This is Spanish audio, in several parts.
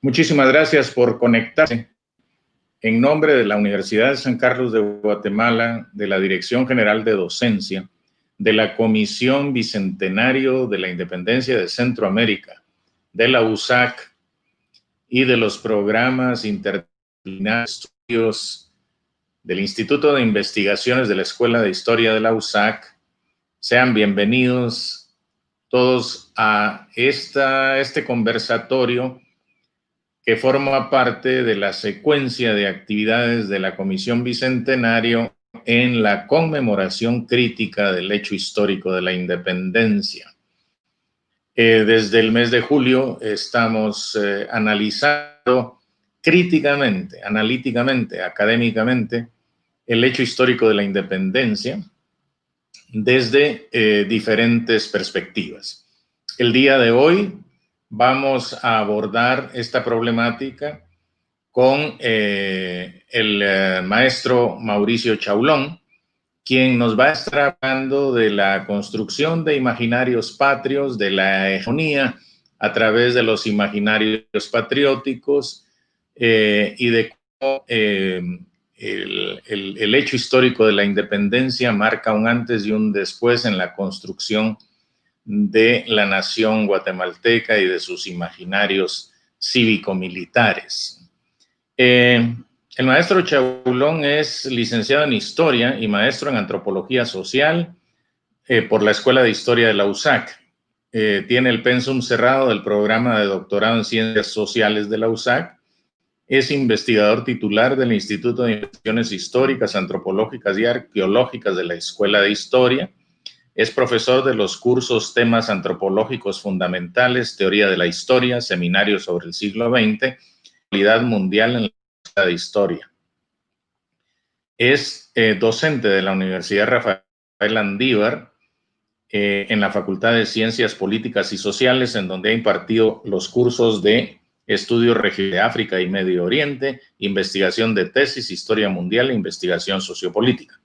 Muchísimas gracias por conectarse. En nombre de la Universidad de San Carlos de Guatemala, de la Dirección General de Docencia, de la Comisión Bicentenario de la Independencia de Centroamérica, de la USAC y de los programas interdisciplinarios de estudios del Instituto de Investigaciones de la Escuela de Historia de la USAC, sean bienvenidos todos a este conversatorio que forma parte de la secuencia de actividades de la Comisión Bicentenario en la conmemoración crítica del hecho histórico de la independencia. Desde el mes de julio estamos analizando críticamente, analíticamente, académicamente, el hecho histórico de la independencia desde diferentes perspectivas. El día de hoy vamos a abordar esta problemática con el maestro Mauricio Chaulón, quien nos va a estar hablando de la construcción de imaginarios patrios, de la hegemonía a través de los imaginarios patrióticos y de cómo el hecho histórico de la independencia marca un antes y un después en la construcción de la nación guatemalteca y de sus imaginarios cívico-militares. El maestro Chaulón es licenciado en Historia y maestro en Antropología Social por la Escuela de Historia de la USAC. Tiene el pensum cerrado del programa de doctorado en Ciencias Sociales de la USAC. Es investigador titular del Instituto de Investigaciones Históricas, Antropológicas y Arqueológicas de la Escuela de Historia. Es profesor de los cursos Temas Antropológicos Fundamentales, Teoría de la Historia, Seminarios sobre el siglo XX, Actualidad Mundial en la Escuela de Historia. Es docente de la Universidad Rafael Andívar en la Facultad de Ciencias Políticas y Sociales, en donde ha impartido los cursos de Estudio Regional de África y Medio Oriente, Investigación de Tesis, Historia Mundial e Investigación Sociopolítica.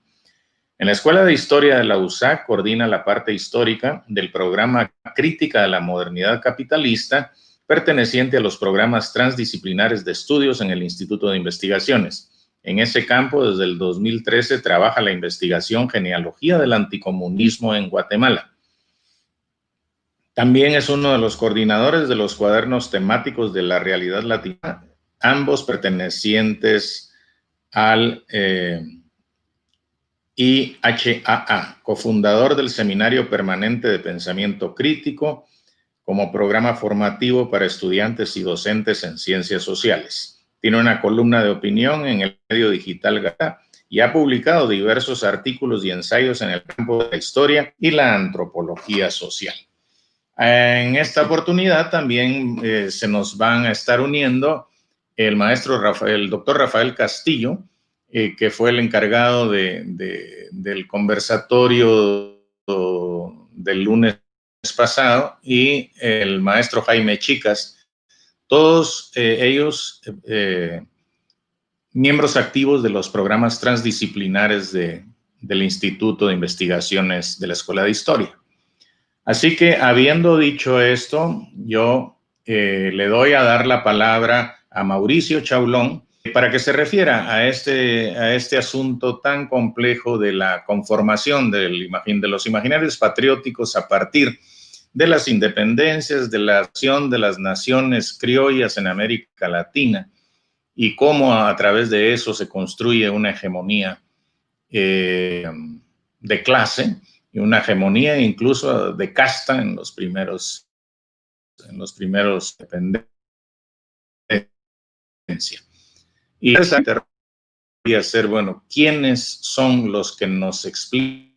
En la Escuela de Historia de la USAC coordina la parte histórica del programa Crítica de la Modernidad Capitalista, perteneciente a los programas transdisciplinares de estudios en el Instituto de Investigaciones. En ese campo, desde el 2013, trabaja la investigación Genealogía del Anticomunismo en Guatemala. También es uno de los coordinadores de los cuadernos temáticos de la realidad latina, ambos pertenecientes al IHAA, cofundador del Seminario Permanente de Pensamiento Crítico como programa formativo para estudiantes y docentes en ciencias sociales. Tiene una columna de opinión en el medio digital Gata y ha publicado diversos artículos y ensayos en el campo de la historia y la antropología social. En esta oportunidad también se nos van a estar uniendo el doctor Rafael Castillo, que fue el encargado del conversatorio del lunes pasado, y el maestro Jaime Chicas, todos ellos miembros activos de los programas transdisciplinares del Instituto de Investigaciones de la Escuela de Historia. Así que, habiendo dicho esto, yo le doy a dar la palabra a Mauricio Chaulón para que se refiera a este asunto tan complejo de la conformación de los imaginarios patrióticos a partir de las independencias, de la acción de las naciones criollas en América Latina y cómo a través de eso se construye una hegemonía de clase y una hegemonía incluso de casta en los primeros dependencias. Y esa debería ser, bueno, ¿quiénes son los que nos explican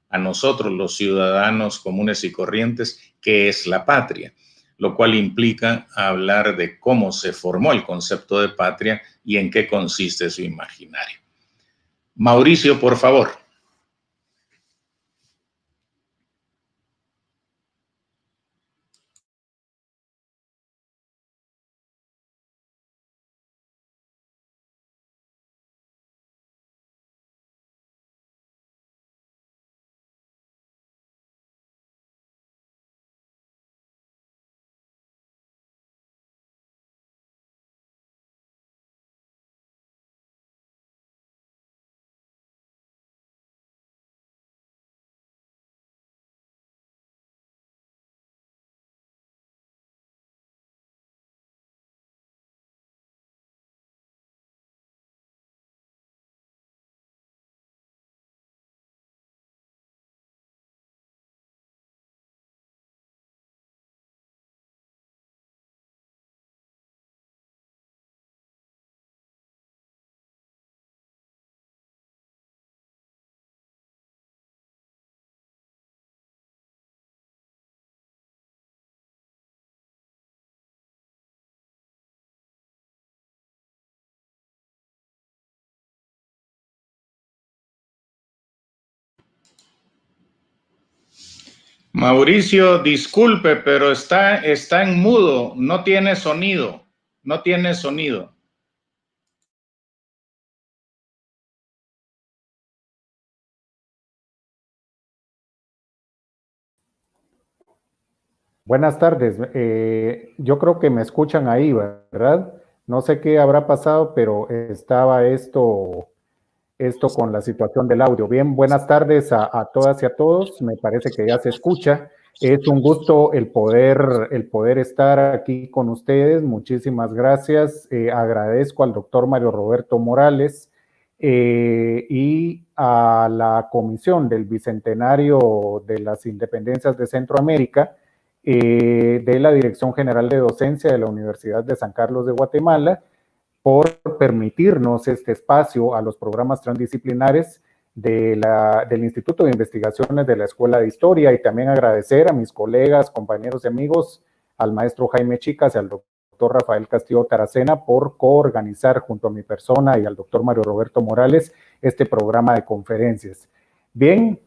a nosotros, los ciudadanos comunes y corrientes, qué es la patria? Lo cual implica hablar de cómo se formó el concepto de patria y en qué consiste su imaginario. Mauricio, por favor. Mauricio, disculpe, pero está en mudo, no tiene sonido, no tiene sonido. Buenas tardes. Yo creo que me escuchan ahí, ¿verdad? No sé qué habrá pasado, pero estaba esto con la situación del audio. Bien, buenas tardes a todas y a todos. Me parece que ya se escucha. Es un gusto el poder estar aquí con ustedes. Muchísimas gracias. Agradezco al doctor Mario Roberto Morales y a la Comisión del Bicentenario de las Independencias de Centroamérica de la Dirección General de Docencia de la Universidad de San Carlos de Guatemala por permitirnos este espacio a los programas transdisciplinares del Instituto de Investigaciones de la Escuela de Historia, y también agradecer a mis colegas, compañeros y amigos, al maestro Jaime Chicas y al doctor Rafael Castillo Taracena por coorganizar junto a mi persona y al doctor Mario Roberto Morales este programa de conferencias. Bien,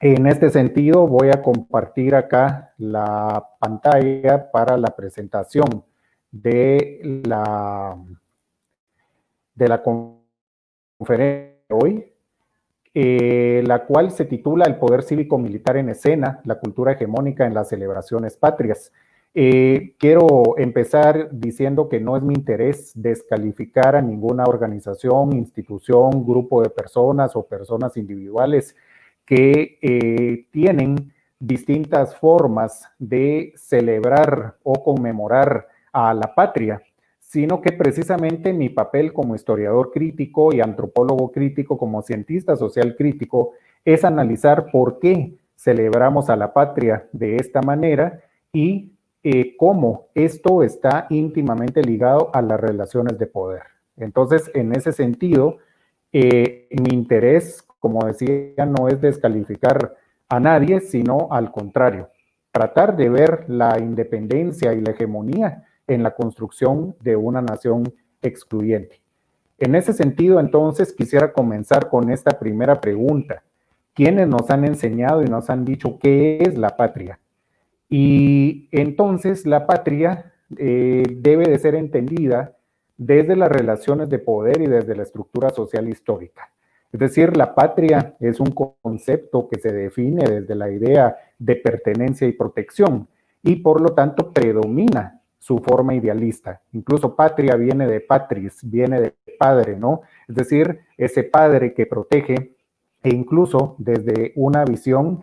en este sentido voy a compartir acá la pantalla para la presentación de la conferencia de hoy, la cual se titula El poder cívico-militar en escena, la cultura hegemónica en las celebraciones patrias. Quiero empezar diciendo que no es mi interés descalificar a ninguna organización, institución, grupo de personas o personas individuales que tienen distintas formas de celebrar o conmemorar a la patria, sino que precisamente mi papel como historiador crítico y antropólogo crítico, como cientista social crítico, es analizar por qué celebramos a la patria de esta manera y cómo esto está íntimamente ligado a las relaciones de poder. Entonces, en ese sentido, mi interés, como decía, no es descalificar a nadie, sino al contrario, tratar de ver la independencia y la hegemonía en la construcción de una nación excluyente. En ese sentido, entonces, quisiera comenzar con esta primera pregunta. ¿Quiénes nos han enseñado y nos han dicho qué es la patria? Y entonces la patria debe de ser entendida desde las relaciones de poder y desde la estructura social histórica. Es decir, la patria es un concepto que se define desde la idea de pertenencia y protección y por lo tanto predomina su forma idealista. Incluso patria viene de patris, viene de padre, ¿no? Es decir, ese padre que protege e incluso desde una visión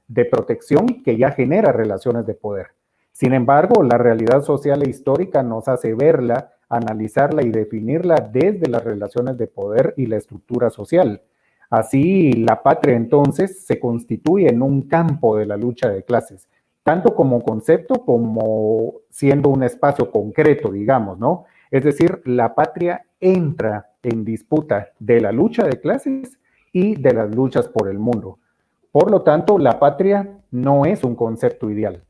de protección que ya genera relaciones de poder. Sin embargo, la realidad social e histórica nos hace verla, analizarla y definirla desde las relaciones de poder y la estructura social. Así, la patria entonces se constituye en un campo de la lucha de clases, tanto como concepto como siendo un espacio concreto, digamos, ¿no? Es decir, la patria entra en disputa de la lucha de clases y de las luchas por el mundo. Por lo tanto, la patria no es un concepto ideal.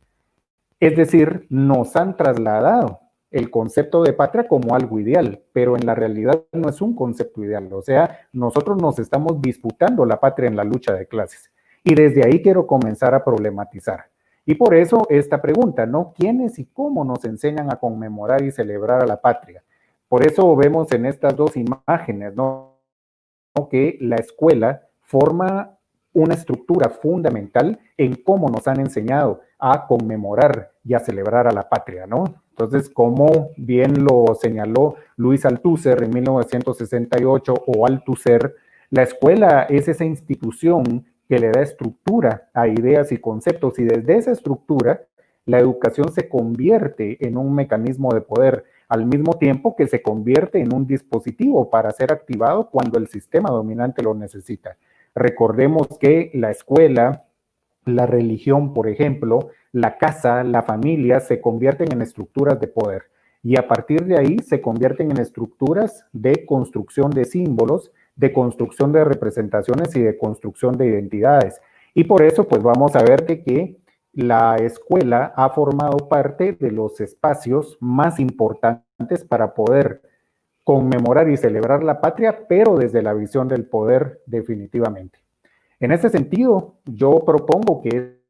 Es decir, nos han trasladado el concepto de patria como algo ideal, pero en la realidad no es un concepto ideal. O sea, nosotros nos estamos disputando la patria en la lucha de clases. Y desde ahí quiero comenzar a problematizar. Y por eso esta pregunta, ¿no? ¿Quiénes y cómo nos enseñan a conmemorar y celebrar a la patria? Por eso vemos en estas dos imágenes, ¿no? Que la escuela forma una estructura fundamental en cómo nos han enseñado a conmemorar y a celebrar a la patria, ¿no? Entonces, como bien lo señaló Luis Althusser en 1968 o Althusser, la escuela es esa institución que le da estructura a ideas y conceptos, y desde esa estructura la educación se convierte en un mecanismo de poder, al mismo tiempo que se convierte en un dispositivo para ser activado cuando el sistema dominante lo necesita. Recordemos que la escuela, la religión, por ejemplo, la casa, la familia, se convierten en estructuras de poder. Y a partir de ahí se convierten en estructuras de construcción de símbolos, de construcción de representaciones y de construcción de identidades. Y por eso, pues vamos a ver que la escuela ha formado parte de los espacios más importantes para poder conmemorar y celebrar la patria, pero desde la visión del poder definitivamente. En ese sentido, yo propongo que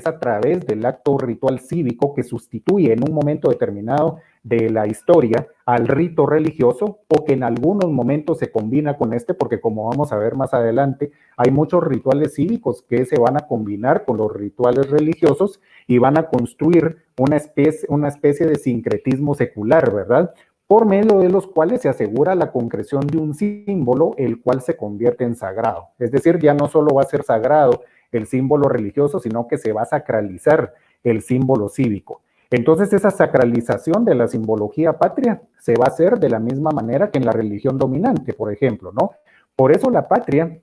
a través del acto ritual cívico que sustituye en un momento determinado de la historia al rito religioso, o que en algunos momentos se combina con este, porque como vamos a ver más adelante, hay muchos rituales cívicos que se van a combinar con los rituales religiosos y van a construir una especie de sincretismo secular, ¿verdad? Por medio de los cuales se asegura la concreción de un símbolo, el cual se convierte en sagrado. Es decir, ya no solo va a ser sagrado el símbolo religioso, sino que se va a sacralizar el símbolo cívico. Entonces, esa sacralización de la simbología patria se va a hacer de la misma manera que en la religión dominante, por ejemplo, ¿no? Por eso la patria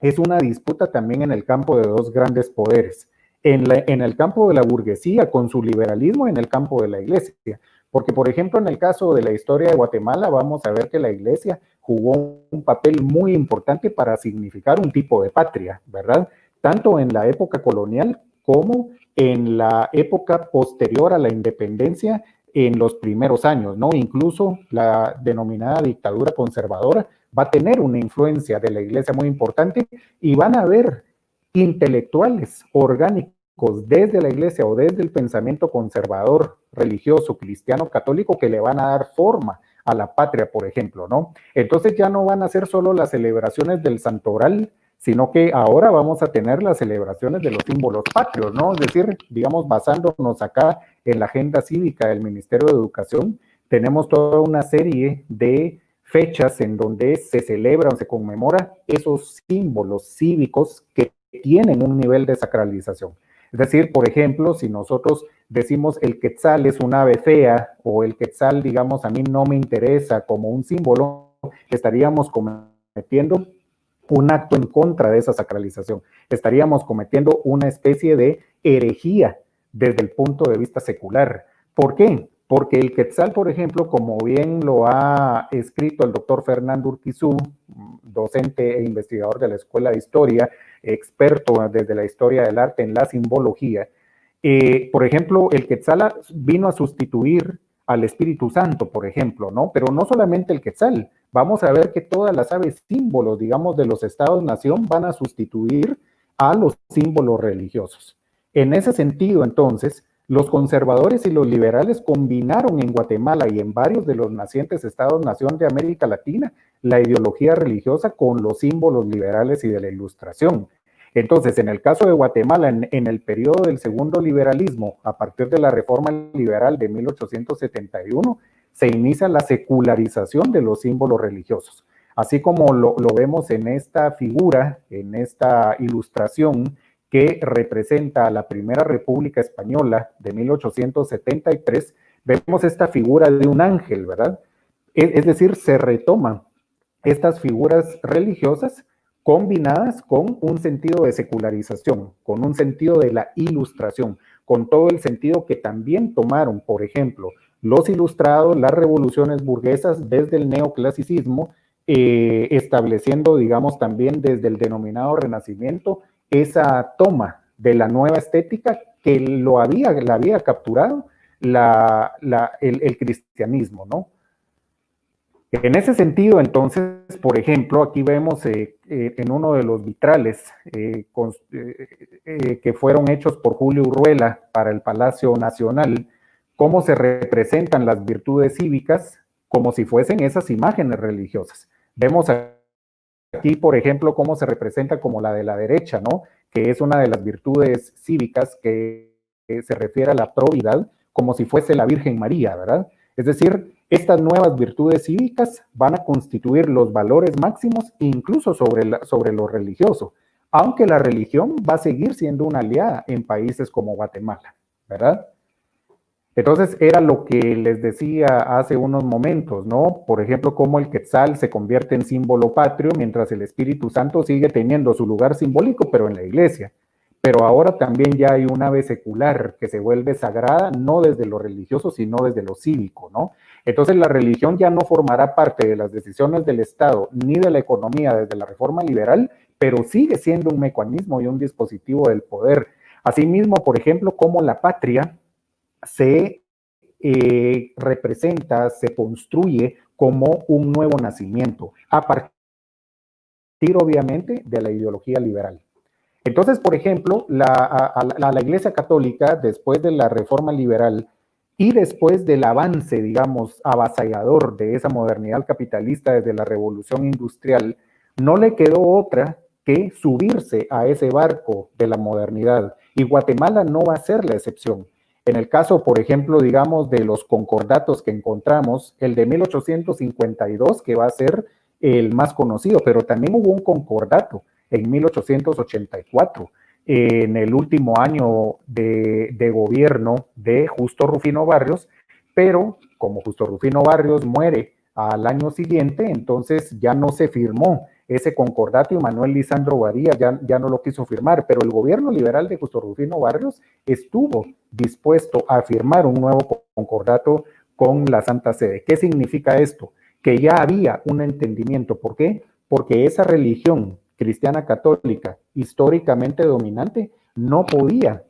es una disputa también en el campo de dos grandes poderes, en el campo de la burguesía con su liberalismo y en el campo de la iglesia. Porque, por ejemplo, en el caso de la historia de Guatemala, vamos a ver que la iglesia jugó un papel muy importante para significar un tipo de patria, ¿verdad? Tanto en la época colonial como en la época posterior a la independencia, en los primeros años, ¿no? Incluso la denominada dictadura conservadora va a tener una influencia de la iglesia muy importante, y van a haber intelectuales orgánicos desde la iglesia o desde el pensamiento conservador, religioso, cristiano, católico, que le van a dar forma a la patria, por ejemplo, ¿no? Entonces ya no van a ser solo las celebraciones del santoral, sino que ahora vamos a tener las celebraciones de los símbolos patrios, ¿no? Es decir, digamos, basándonos acá en la agenda cívica del Ministerio de Educación, tenemos toda una serie de fechas en donde se celebra o se conmemora esos símbolos cívicos que tienen un nivel de sacralización. Es decir, por ejemplo, si nosotros decimos el quetzal es un ave fea, o el quetzal, digamos, a mí no me interesa como un símbolo, estaríamos cometiendo un acto en contra de esa sacralización. Estaríamos cometiendo una especie de herejía desde el punto de vista secular. ¿Por qué? Porque el quetzal, por ejemplo, como bien lo ha escrito el doctor Fernando Urquizú, docente e investigador de la Escuela de Historia, experto desde la historia del arte en la simbología, por ejemplo, el quetzal vino a sustituir al Espíritu Santo, por ejemplo, ¿no? Pero no solamente el quetzal, vamos a ver que todas las aves símbolos, digamos, de los estados-nación van a sustituir a los símbolos religiosos. En ese sentido, entonces, los conservadores y los liberales combinaron en Guatemala y en varios de los nacientes estados-nación de América Latina la ideología religiosa con los símbolos liberales y de la Ilustración. Entonces, en el caso de Guatemala, en el periodo del segundo liberalismo, a partir de la reforma liberal de 1871, se inicia la secularización de los símbolos religiosos. Así como lo vemos en esta figura, en esta ilustración que representa a la Primera República Española de 1873, vemos esta figura de un ángel, ¿verdad? Es decir, se retoman estas figuras religiosas combinadas con un sentido de secularización, con un sentido de la ilustración, con todo el sentido que también tomaron, por ejemplo, los ilustrados, las revoluciones burguesas desde el neoclasicismo, estableciendo, digamos, también desde el denominado Renacimiento, esa toma de la nueva estética que la había capturado el cristianismo, ¿no? En ese sentido, entonces, por ejemplo, aquí vemos en uno de los vitrales que fueron hechos por Julio Urruela para el Palacio Nacional, cómo se representan las virtudes cívicas como si fuesen esas imágenes religiosas. Vemos aquí, por ejemplo, cómo se representa como la de la derecha, ¿no? Que es una de las virtudes cívicas que se refiere a la probidad, como si fuese la Virgen María, ¿verdad? Es decir, estas nuevas virtudes cívicas van a constituir los valores máximos incluso sobre lo religioso, aunque la religión va a seguir siendo una aliada en países como Guatemala, ¿verdad? Entonces era lo que les decía hace unos momentos, ¿no? Por ejemplo, cómo el quetzal se convierte en símbolo patrio mientras el Espíritu Santo sigue teniendo su lugar simbólico, pero en la iglesia. Pero ahora también ya hay un ave secular que se vuelve sagrada, no desde lo religioso, sino desde lo cívico, ¿no? Entonces la religión ya no formará parte de las decisiones del Estado ni de la economía desde la reforma liberal, pero sigue siendo un mecanismo y un dispositivo del poder. Asimismo, por ejemplo, como la patria se representa, se construye como un nuevo nacimiento, a partir obviamente de la ideología liberal. Entonces, por ejemplo, a la Iglesia Católica, después de la Reforma Liberal y después del avance, digamos, avasallador de esa modernidad capitalista desde la Revolución Industrial, no le quedó otra que subirse a ese barco de la modernidad. Y Guatemala no va a ser la excepción. En el caso, por ejemplo, digamos, de los concordatos que encontramos, el de 1852, que va a ser el más conocido, pero también hubo un concordato en 1884, en el último año de gobierno de Justo Rufino Barrios, pero como Justo Rufino Barrios muere al año siguiente, entonces ya no se firmó ese concordato y Manuel Lisandro Badía ya no lo quiso firmar, pero el gobierno liberal de Justo Rufino Barrios estuvo dispuesto a firmar un nuevo concordato con la Santa Sede. ¿Qué significa esto? Que ya había un entendimiento. ¿Por qué? Porque esa religión cristiana católica históricamente dominante no podía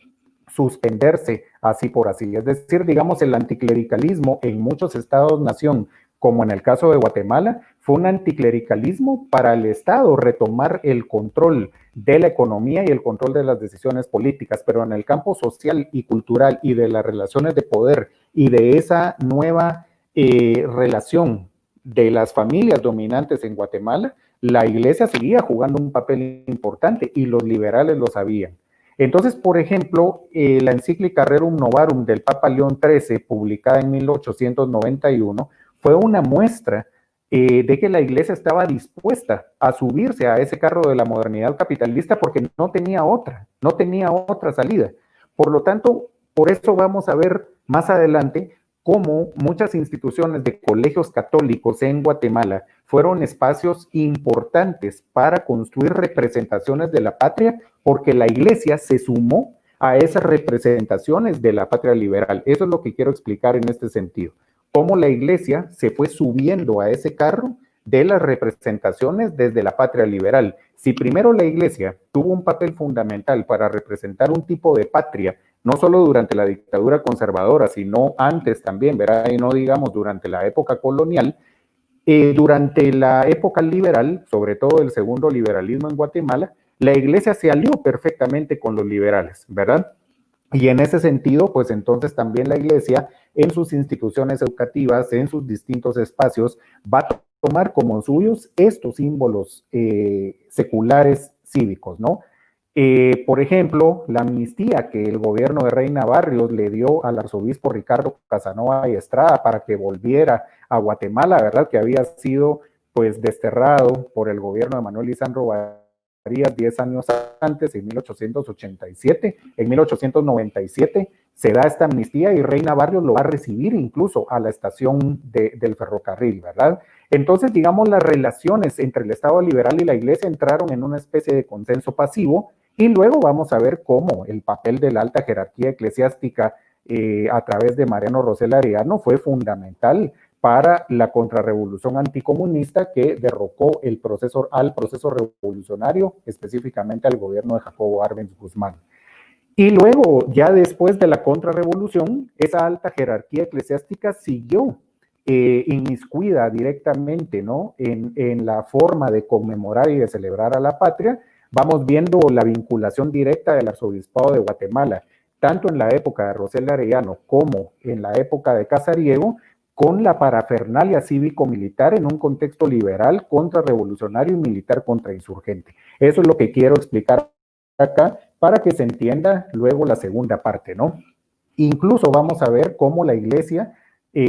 suspenderse así por así. Es decir, digamos, el anticlericalismo en muchos estados-nación, como en el caso de Guatemala, fue un anticlericalismo para el Estado retomar el control de la economía y el control de las decisiones políticas, pero en el campo social y cultural y de las relaciones de poder y de esa nueva relación de las familias dominantes en Guatemala, la Iglesia seguía jugando un papel importante y los liberales lo sabían. Entonces, por ejemplo, la encíclica Rerum Novarum del Papa León XIII, publicada en 1891, fue una muestra de que la Iglesia estaba dispuesta a subirse a ese carro de la modernidad capitalista porque no tenía otra salida. Por lo tanto, por eso vamos a ver más adelante cómo muchas instituciones de colegios católicos en Guatemala fueron espacios importantes para construir representaciones de la patria, porque la Iglesia se sumó a esas representaciones de la patria liberal. Eso es lo que quiero explicar en este sentido. Cómo la Iglesia se fue subiendo a ese carro de las representaciones desde la patria liberal. Si primero la Iglesia tuvo un papel fundamental para representar un tipo de patria, no solo durante la dictadura conservadora, sino antes también, ¿verdad? Y no digamos durante la época colonial, durante la época liberal, sobre todo el segundo liberalismo en Guatemala, la Iglesia se alió perfectamente con los liberales, ¿verdad? Y en ese sentido, pues entonces también la Iglesia en sus instituciones educativas, en sus distintos espacios, va a tomar como suyos estos símbolos seculares cívicos, ¿no? Por ejemplo, la amnistía que el gobierno de Reina Barrios le dio al arzobispo Ricardo Casanova y Estrada para que volviera a Guatemala, ¿verdad? Que había sido pues desterrado por el gobierno de Manuel Lisandro Badías 10 años antes, en 1887. En 1897 se da esta amnistía y Reina Barrios lo va a recibir incluso a la estación del ferrocarril, ¿verdad? Entonces, digamos, las relaciones entre el Estado liberal y la Iglesia entraron en una especie de consenso pasivo. Y luego vamos a ver cómo el papel de la alta jerarquía eclesiástica a través de Mariano Rosell Arellano fue fundamental para la contrarrevolución anticomunista que derrocó al proceso revolucionario, específicamente al gobierno de Jacobo Arbenz Guzmán. Y luego, ya después de la contrarrevolución, esa alta jerarquía eclesiástica siguió inmiscuida directamente, ¿no? en la forma de conmemorar y de celebrar a la patria. Vamos viendo la vinculación directa del arzobispado de Guatemala, tanto en la época de Rosell Arellano como en la época de Casariego, con la parafernalia cívico-militar en un contexto liberal, contrarrevolucionario y militar contrainsurgente. Eso es lo que quiero explicar acá para que se entienda luego la segunda parte, ¿no? Incluso vamos a ver cómo la Iglesia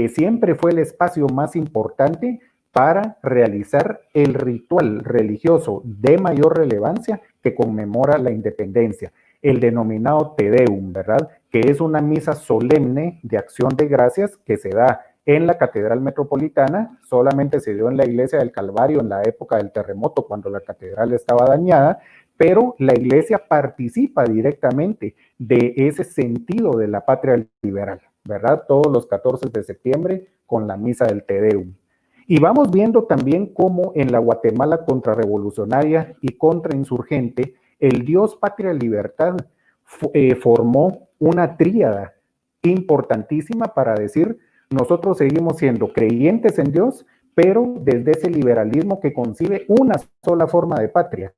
siempre fue el espacio más importante para realizar el ritual religioso de mayor relevancia que conmemora la independencia, el denominado Te Deum, ¿verdad? Que es una misa solemne de acción de gracias que se da en la Catedral Metropolitana, solamente se dio en la Iglesia del Calvario en la época del terremoto, cuando la catedral estaba dañada, pero la Iglesia participa directamente de ese sentido de la patria liberal, ¿verdad? Todos los 14 de septiembre con la misa del Te Deum. Y vamos viendo también cómo en la Guatemala contrarrevolucionaria y contrainsurgente, el Dios Patria Libertad formó una tríada importantísima para decir, nosotros seguimos siendo creyentes en Dios, pero desde ese liberalismo que concibe una sola forma de patria.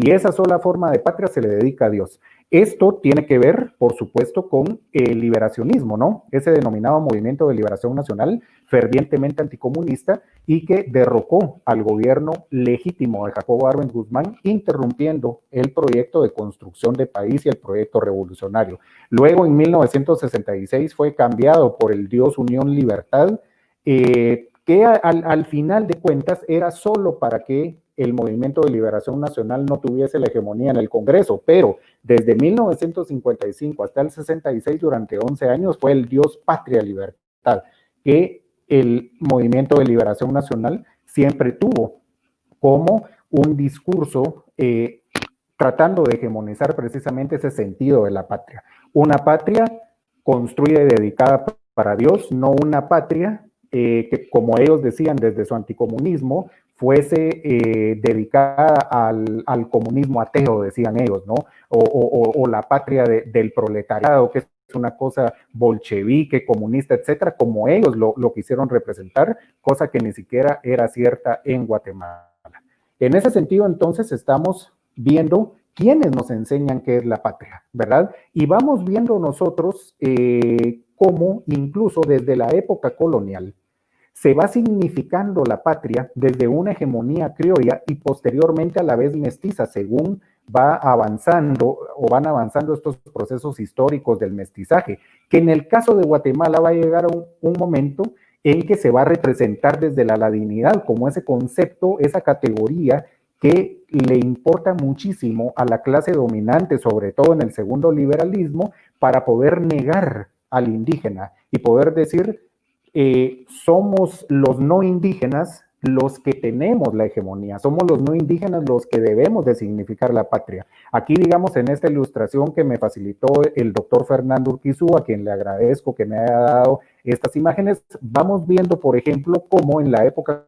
y esa sola forma de patria se le dedica a Dios. Esto tiene que ver, por supuesto, con el liberacionismo, ¿no? Ese denominado Movimiento de Liberación Nacional, fervientemente anticomunista, y que derrocó al gobierno legítimo de Jacobo Arbenz Guzmán, interrumpiendo el proyecto de construcción de país y el proyecto revolucionario. Luego, en 1966, fue cambiado por el Dios Unión Libertad, que al final de cuentas era solo para que el Movimiento de Liberación Nacional no tuviese la hegemonía en el Congreso, pero desde 1955 hasta el 66, durante 11 años, fue el Dios Patria Libertad, que el Movimiento de Liberación Nacional siempre tuvo como un discurso tratando de hegemonizar precisamente ese sentido de la patria. Una patria construida y dedicada para Dios, no una patria que, como ellos decían desde su anticomunismo, fuese dedicada al comunismo ateo, decían ellos, ¿no? O la patria del proletariado, que es una cosa bolchevique, comunista, etcétera, como ellos lo quisieron representar, cosa que ni siquiera era cierta en Guatemala. En ese sentido, entonces, estamos viendo quiénes nos enseñan qué es la patria, ¿verdad? Y vamos viendo nosotros cómo incluso desde la época colonial se va significando la patria desde una hegemonía criolla y posteriormente a la vez mestiza, según va avanzando o van avanzando estos procesos históricos del mestizaje, que en el caso de Guatemala va a llegar a un momento en que se va a representar desde la ladinidad como ese concepto, esa categoría que le importa muchísimo a la clase dominante, sobre todo en el segundo liberalismo, para poder negar al indígena y poder decir somos los no indígenas los que tenemos la hegemonía, somos los no indígenas los que debemos de significar la patria. Aquí, digamos, en esta ilustración que me facilitó el doctor Fernando Urquizú, a quien le agradezco que me haya dado estas imágenes, vamos viendo, por ejemplo, cómo en la época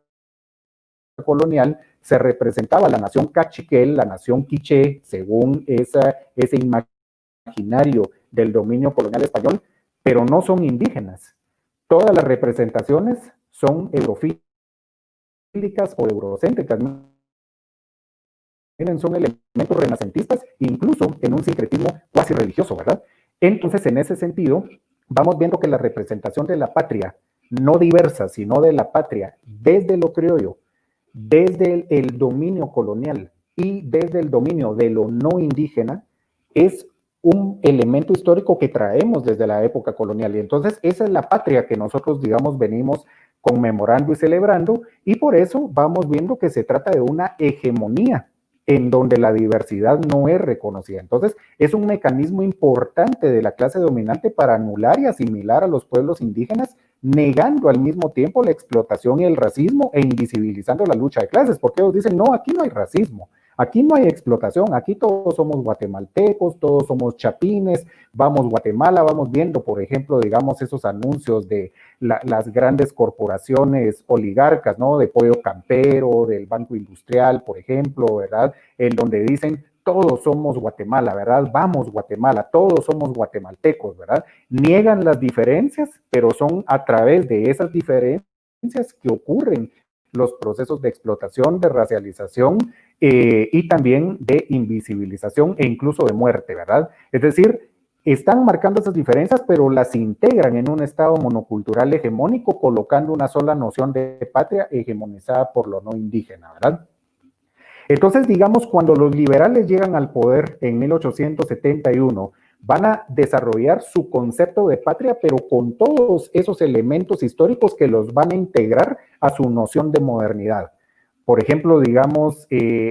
colonial se representaba la nación cachiquel, la nación quiché, según ese imaginario del dominio colonial español, pero no son indígenas. Todas las representaciones son eurofílicas o eurocéntricas, son elementos renacentistas, incluso en un sincretismo cuasi religioso, ¿verdad? Entonces, en ese sentido, vamos viendo que la representación de la patria, no diversa, sino de la patria, desde lo criollo, desde el dominio colonial y desde el dominio de lo no indígena, es un elemento histórico que traemos desde la época colonial. Y entonces esa es la patria que nosotros, digamos, venimos conmemorando y celebrando, y por eso vamos viendo que se trata de una hegemonía en donde la diversidad no es reconocida. Entonces, es un mecanismo importante de la clase dominante para anular y asimilar a los pueblos indígenas, negando al mismo tiempo la explotación y el racismo e invisibilizando la lucha de clases, porque ellos dicen, no, aquí no hay racismo, aquí no hay explotación, aquí todos somos guatemaltecos, todos somos chapines, vamos Guatemala, vamos viendo, por ejemplo, digamos, esos anuncios de las grandes corporaciones oligarcas, ¿no? De Pollo Campero, del Banco Industrial, por ejemplo, ¿verdad? En donde dicen, todos somos Guatemala, ¿verdad? Vamos Guatemala, todos somos guatemaltecos, ¿verdad? Niegan las diferencias, pero son a través de esas diferencias que ocurren los procesos de explotación, de racialización y también de invisibilización e incluso de muerte, ¿verdad? Es decir, están marcando esas diferencias, pero las integran en un estado monocultural hegemónico, colocando una sola noción de patria hegemonizada por lo no indígena, ¿verdad? Entonces, digamos, cuando los liberales llegan al poder en 1871, van a desarrollar su concepto de patria, pero con todos esos elementos históricos que los van a integrar a su noción de modernidad. Por ejemplo, digamos,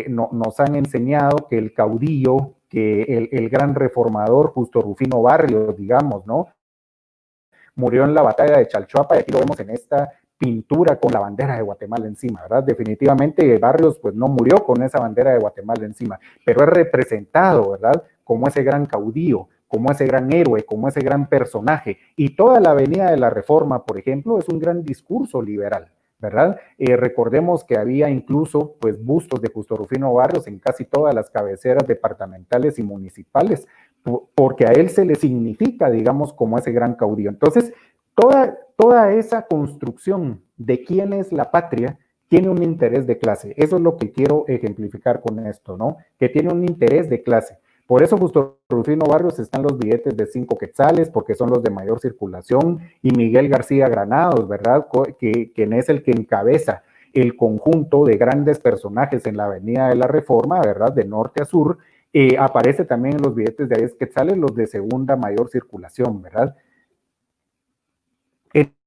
nos han enseñado que el caudillo, que el gran reformador Justo Rufino Barrios, digamos, ¿no? Murió en la batalla de Chalchuapa, y aquí lo vemos en esta pintura con la bandera de Guatemala encima, ¿verdad? Definitivamente Barrios pues no murió con esa bandera de Guatemala encima, pero es representado, ¿verdad? Como ese gran caudillo, como ese gran héroe, como ese gran personaje. Y toda la Avenida de la Reforma, por ejemplo, es un gran discurso liberal, ¿verdad? Recordemos que había incluso pues bustos de Justo Rufino Barrios en casi todas las cabeceras departamentales y municipales, porque a él se le significa, digamos, como ese gran caudillo. Entonces, toda esa construcción de quién es la patria tiene un interés de clase. Eso es lo que quiero ejemplificar con esto, ¿no? Que tiene un interés de clase. Por eso justo Rufino Barrios están los billetes de 5 quetzales, porque son los de mayor circulación, y Miguel García Granados, ¿verdad? Quien es el que encabeza el conjunto de grandes personajes en la Avenida de la Reforma, ¿verdad? De norte a sur, aparece también en los billetes de 10 quetzales, los de segunda mayor circulación, ¿verdad?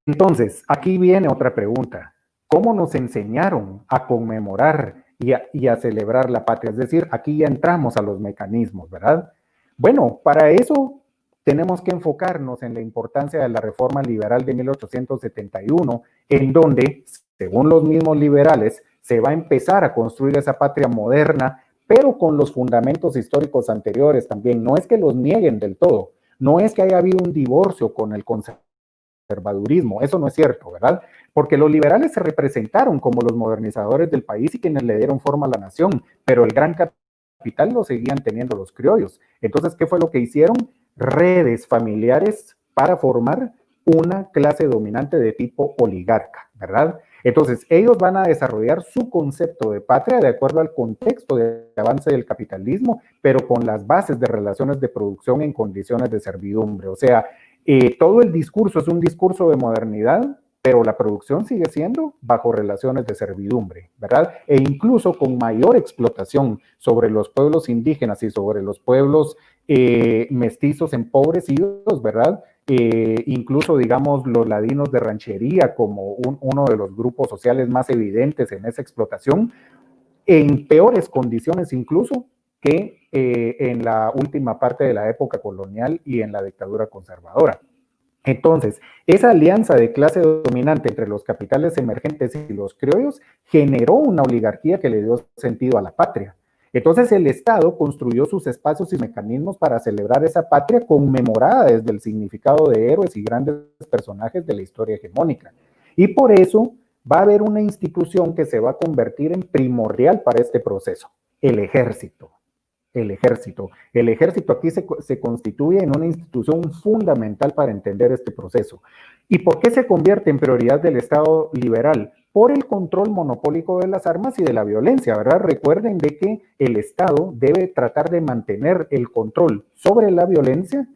Entonces, aquí viene otra pregunta. ¿Cómo nos enseñaron a conmemorar y a celebrar la patria? Es decir, aquí ya entramos a los mecanismos, ¿verdad? Bueno, para eso tenemos que enfocarnos en la importancia de la reforma liberal de 1871, en donde, según los mismos liberales, se va a empezar a construir esa patria moderna, pero con los fundamentos históricos anteriores también. No es que los nieguen del todo, no es que haya habido un divorcio con el conservadurismo, eso no es cierto, ¿verdad? Porque los liberales se representaron como los modernizadores del país y quienes le dieron forma a la nación, pero el gran capital lo seguían teniendo los criollos. Entonces, ¿qué fue lo que hicieron? Redes familiares para formar una clase dominante de tipo oligarca, ¿verdad? Entonces, ellos van a desarrollar su concepto de patria de acuerdo al contexto de avance del capitalismo, pero con las bases de relaciones de producción en condiciones de servidumbre. O sea, todo el discurso es un discurso de modernidad, pero la producción sigue siendo bajo relaciones de servidumbre, ¿verdad? E incluso con mayor explotación sobre los pueblos indígenas y sobre los pueblos mestizos empobrecidos, ¿verdad? Incluso, digamos, los ladinos de ranchería como uno de los grupos sociales más evidentes en esa explotación, en peores condiciones incluso que en la última parte de la época colonial y en la dictadura conservadora. Entonces, esa alianza de clase dominante entre los capitales emergentes y los criollos generó una oligarquía que le dio sentido a la patria. Entonces, el Estado construyó sus espacios y mecanismos para celebrar esa patria conmemorada desde el significado de héroes y grandes personajes de la historia hegemónica. Y por eso va a haber una institución que se va a convertir en primordial para este proceso, el ejército. El ejército. El ejército aquí se constituye en una institución fundamental para entender este proceso. ¿Y por qué se convierte en prioridad del Estado liberal? Por el control monopólico de las armas y de la violencia, ¿verdad? Recuerden de que el Estado debe tratar de mantener el control sobre la violencia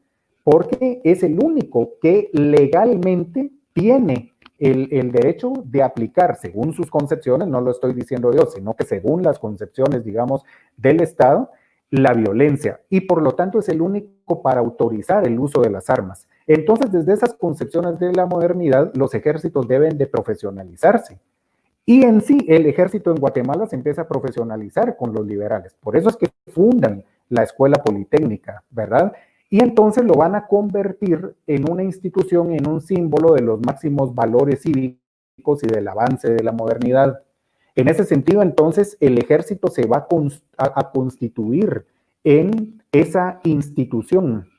porque es el único que legalmente tiene el derecho de aplicar, según sus concepciones, no lo estoy diciendo yo, sino que según las concepciones, digamos, del Estado, la violencia y por lo tanto es el único para autorizar el uso de las armas. Entonces, desde esas concepciones de la modernidad, los ejércitos deben de profesionalizarse. Y en sí, el ejército en Guatemala se empieza a profesionalizar con los liberales. Por eso es que fundan la escuela politécnica, ¿verdad? Y entonces lo van a convertir en una institución, en un símbolo de los máximos valores cívicos y del avance de la modernidad. En ese sentido, entonces, el ejército se va a constituir en esa institución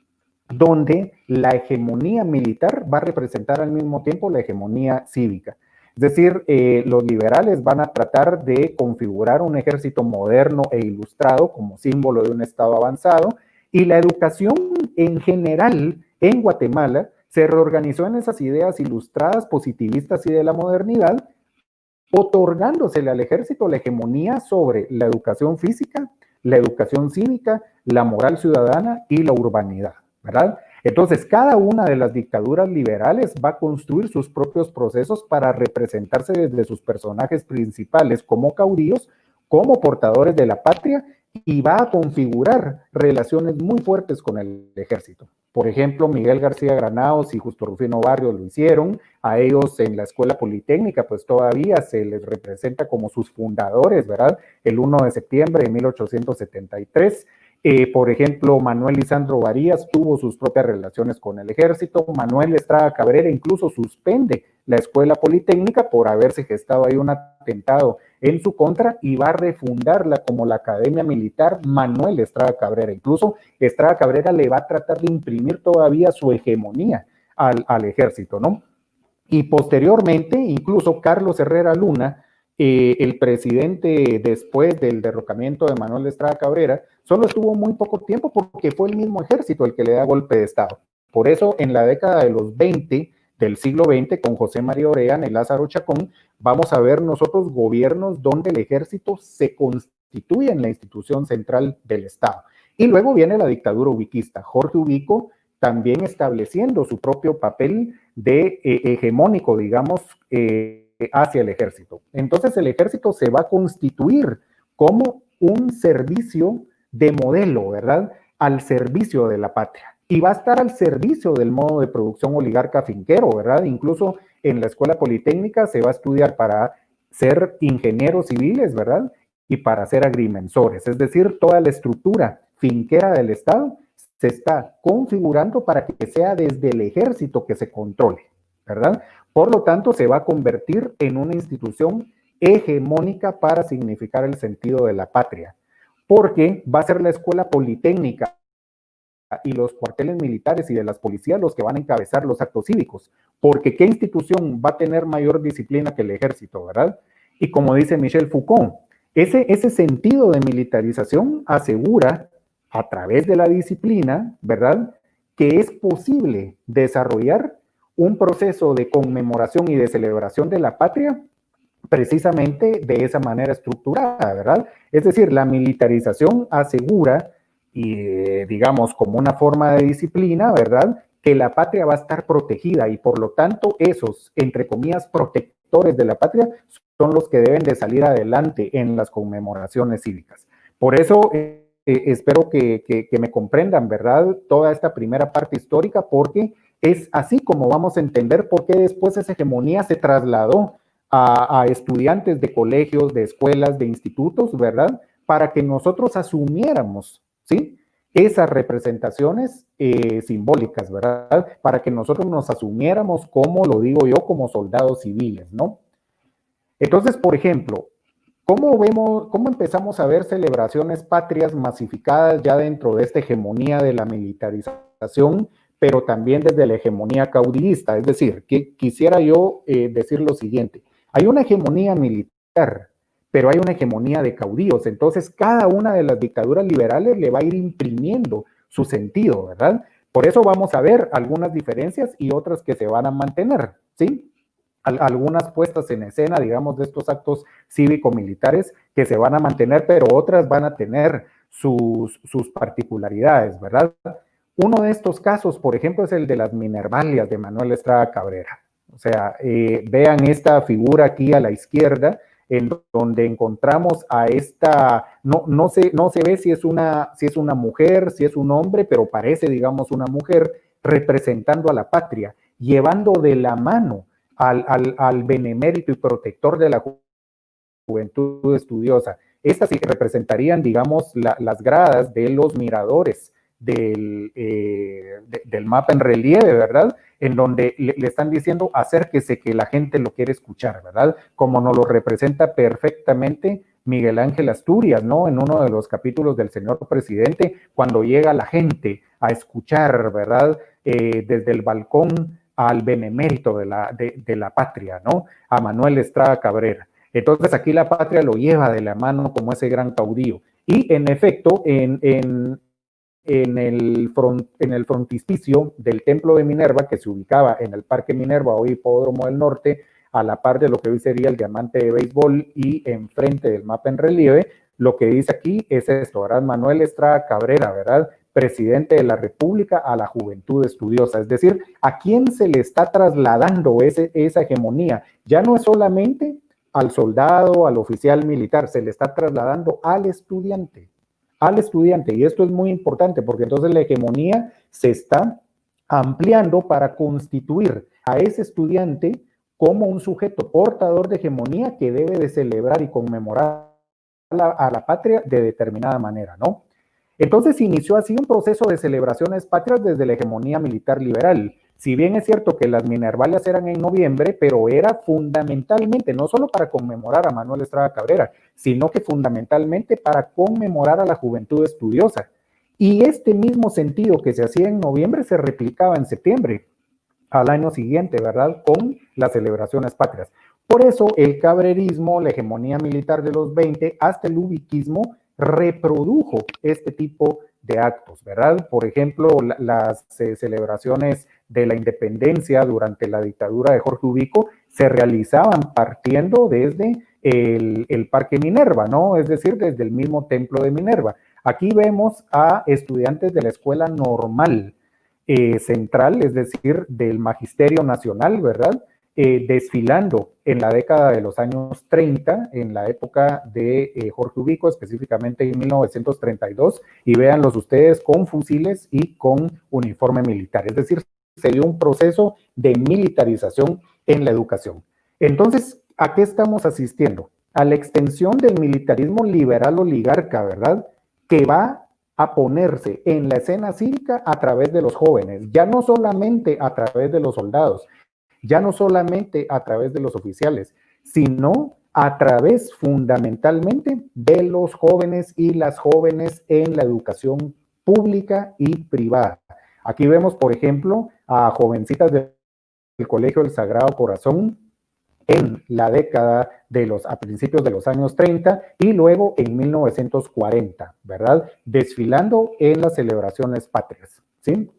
donde la hegemonía militar va a representar al mismo tiempo la hegemonía cívica. Es decir, los liberales van a tratar de configurar un ejército moderno e ilustrado como símbolo de un Estado avanzado, y la educación en general en Guatemala se reorganizó en esas ideas ilustradas, positivistas y de la modernidad, otorgándosele al ejército la hegemonía sobre la educación física, la educación cívica, la moral ciudadana y la urbanidad, ¿verdad? Entonces, cada una de las dictaduras liberales va a construir sus propios procesos para representarse desde sus personajes principales como caudillos, como portadores de la patria, y va a configurar relaciones muy fuertes con el ejército. Por ejemplo, Miguel García Granados y Justo Rufino Barrios lo hicieron. A ellos en la Escuela Politécnica, pues todavía se les representa como sus fundadores, ¿verdad? El 1 de septiembre de 1873. Por ejemplo, Manuel Lisandro Varías tuvo sus propias relaciones con el ejército. Manuel Estrada Cabrera incluso suspende la Escuela Politécnica por haberse gestado ahí un atentado en su contra y va a refundarla como la Academia Militar Manuel Estrada Cabrera. Incluso Estrada Cabrera le va a tratar de imprimir todavía su hegemonía al ejército, ¿no? Y posteriormente, incluso Carlos Herrera Luna, el presidente después del derrocamiento de Manuel Estrada Cabrera, solo estuvo muy poco tiempo porque fue el mismo ejército el que le da golpe de Estado. Por eso, en la década de los 20, del siglo XX, con José María Orellana y Lázaro Chacón, vamos a ver nosotros gobiernos donde el ejército se constituye en la institución central del Estado. Y luego viene la dictadura ubiquista, Jorge Ubico también estableciendo su propio papel de hegemónico, digamos, hacia el ejército. Entonces el ejército se va a constituir como un servicio de modelo, ¿verdad? Al servicio de la patria. Y va a estar al servicio del modo de producción oligarca finquero, ¿verdad? Incluso en la escuela politécnica se va a estudiar para ser ingenieros civiles, ¿verdad? Y para ser agrimensores. Es decir, toda la estructura finquera del Estado se está configurando para que sea desde el ejército que se controle, ¿verdad? Por lo tanto, se va a convertir en una institución hegemónica para significar el sentido de la patria, porque va a ser la escuela politécnica y los cuarteles militares y de las policías los que van a encabezar los actos cívicos, porque ¿qué institución va a tener mayor disciplina que el ejército, verdad? Y como dice Michel Foucault, ese sentido de militarización asegura a través de la disciplina, ¿verdad?, que es posible desarrollar un proceso de conmemoración y de celebración de la patria precisamente de esa manera estructurada, ¿verdad? Es decir, la militarización asegura, y digamos como una forma de disciplina, ¿verdad?, que la patria va a estar protegida y por lo tanto esos, entre comillas, protectores de la patria son los que deben de salir adelante en las conmemoraciones cívicas. Por eso espero que me comprendan, ¿verdad?, toda esta primera parte histórica, porque es así como vamos a entender por qué después esa hegemonía se trasladó a estudiantes de colegios, de escuelas, de institutos, ¿verdad?, para que nosotros asumiéramos, ¿sí?, esas representaciones simbólicas, ¿verdad?, para que nosotros nos asumiéramos como, lo digo yo, como soldados civiles, ¿no? Entonces, por ejemplo, ¿cómo empezamos a ver celebraciones patrias masificadas ya dentro de esta hegemonía de la militarización, pero también desde la hegemonía caudillista? Es decir, que quisiera yo decir lo siguiente: hay una hegemonía militar, pero hay una hegemonía de caudillos. Entonces, cada una de las dictaduras liberales le va a ir imprimiendo su sentido, ¿verdad? Por eso vamos a ver algunas diferencias y otras que se van a mantener, ¿sí? Algunas puestas en escena, digamos, de estos actos cívico-militares que se van a mantener, pero otras van a tener sus particularidades, ¿verdad? Uno de estos casos, por ejemplo, es el de las Minervalias de Manuel Estrada Cabrera. O sea, vean esta figura aquí a la izquierda, en donde encontramos a esta, no se ve si es una mujer, si es un hombre, pero parece, digamos, una mujer representando a la patria, llevando de la mano al benemérito y protector de la juventud estudiosa. Estas sí representarían, digamos, las gradas de los miradores del mapa en relieve, ¿verdad?, en donde le están diciendo acérquese que la gente lo quiere escuchar, ¿verdad?, como nos lo representa perfectamente Miguel Ángel Asturias, ¿no?, en uno de los capítulos del Señor Presidente, cuando llega la gente a escuchar, ¿verdad?, desde el balcón al benemérito de la patria, ¿no?, a Manuel Estrada Cabrera. Entonces aquí la patria lo lleva de la mano como ese gran caudillo. Y en efecto, en el frontispicio del Templo de Minerva, que se ubicaba en el Parque Minerva, hoy Hipódromo del Norte, a la par de lo que hoy sería el diamante de béisbol y enfrente del mapa en relieve, lo que dice aquí es esto, ¿verdad? Manuel Estrada Cabrera, ¿verdad?, presidente de la República a la juventud estudiosa. Es decir, ¿a quién se le está trasladando esa hegemonía? Ya no es solamente al soldado, al oficial militar, se le está trasladando al estudiante, y esto es muy importante porque entonces la hegemonía se está ampliando para constituir a ese estudiante como un sujeto portador de hegemonía que debe de celebrar y conmemorar a la patria de determinada manera, ¿no? Entonces inició así un proceso de celebraciones patrias desde la hegemonía militar liberal. Si bien es cierto que las Minervalias eran en noviembre, pero era fundamentalmente, no solo para conmemorar a Manuel Estrada Cabrera, sino que fundamentalmente para conmemorar a la juventud estudiosa. Y este mismo sentido que se hacía en noviembre se replicaba en septiembre, al año siguiente, ¿verdad?, con las celebraciones patrias. Por eso el cabrerismo, la hegemonía militar de los 20, hasta el ubiquismo, reprodujo este tipo de actos, ¿verdad? Por ejemplo, las celebraciones de la independencia durante la dictadura de Jorge Ubico se realizaban partiendo desde el Parque Minerva, ¿no? Es decir, desde el mismo templo de Minerva. Aquí vemos a estudiantes de la Escuela Normal Central, es decir, del Magisterio Nacional, ¿verdad? Desfilando en la década de los años 30, en la época de Jorge Ubico, específicamente en 1932, y véanlos ustedes con fusiles y con uniforme militar. Es decir, se dio un proceso de militarización en la educación. Entonces, ¿a qué estamos asistiendo? A la extensión del militarismo liberal oligarca, ¿verdad? Que va a ponerse en la escena cívica a través de los jóvenes, ya no solamente a través de los soldados, ya no solamente a través de los oficiales, sino a través fundamentalmente de los jóvenes y las jóvenes en la educación pública y privada. Aquí vemos, por ejemplo, a jovencitas del Colegio del Sagrado Corazón en la década a principios de los años 30 y luego en 1940, ¿verdad? Desfilando en las celebraciones patrias, ¿sí?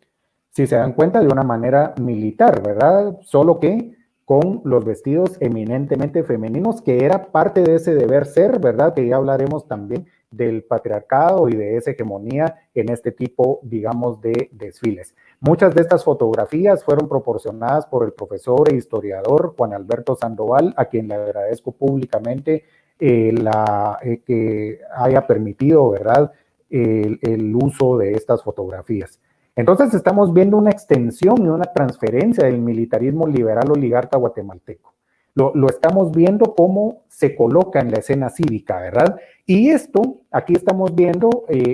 Si se dan cuenta, de una manera militar, ¿verdad? Solo que con los vestidos eminentemente femeninos, que era parte de ese deber ser, ¿verdad? Que ya hablaremos también del patriarcado y de esa hegemonía en este tipo, digamos, de desfiles. Muchas de estas fotografías fueron proporcionadas por el profesor e historiador Juan Alberto Sandoval, a quien le agradezco públicamente que haya permitido, ¿verdad?, el uso de estas fotografías. Entonces estamos viendo una extensión y una transferencia del militarismo liberal oligarca guatemalteco. Lo estamos viendo cómo se coloca en la escena cívica, ¿verdad? Y esto, aquí estamos viendo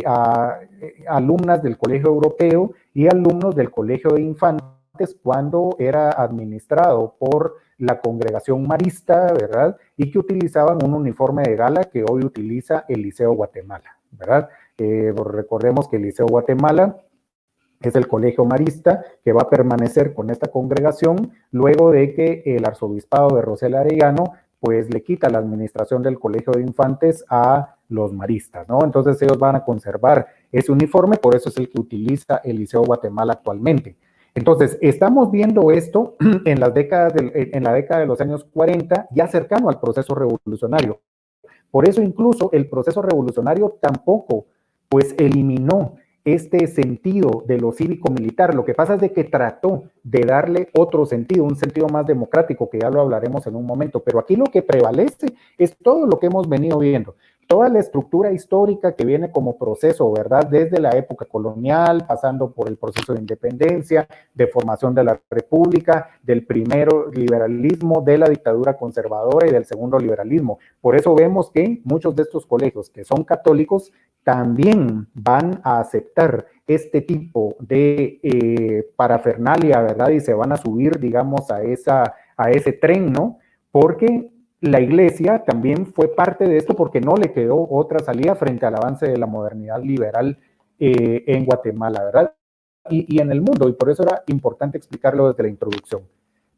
a alumnas del Colegio Europeo y alumnos del Colegio de Infantes cuando era administrado por la congregación marista, ¿verdad? Y que utilizaban un uniforme de gala que hoy utiliza el Liceo Guatemala, ¿verdad? Recordemos que el Liceo Guatemala es el colegio marista que va a permanecer con esta congregación luego de que el arzobispado de Rosel Arellano pues le quita la administración del colegio de infantes a los maristas, ¿no? Entonces ellos van a conservar ese uniforme, por eso es el que utiliza el Liceo Guatemala actualmente. Entonces, estamos viendo esto en la década de los años 40, ya cercano al proceso revolucionario. Por eso incluso el proceso revolucionario tampoco pues eliminó este sentido de lo cívico-militar. Lo que pasa es de que trató de darle otro sentido, un sentido más democrático, que ya lo hablaremos en un momento, pero aquí lo que prevalece es todo lo que hemos venido viendo, toda la estructura histórica que viene como proceso, ¿verdad? Desde la época colonial, pasando por el proceso de independencia, de formación de la república, del primero liberalismo, de la dictadura conservadora y del segundo liberalismo. Por eso vemos que muchos de estos colegios que son católicos también van a aceptar este tipo de parafernalia, ¿verdad? Y se van a subir, digamos, a ese tren, ¿no? Porque la iglesia también fue parte de esto porque no le quedó otra salida frente al avance de la modernidad liberal en Guatemala, ¿verdad? Y en el mundo, y por eso era importante explicarlo desde la introducción.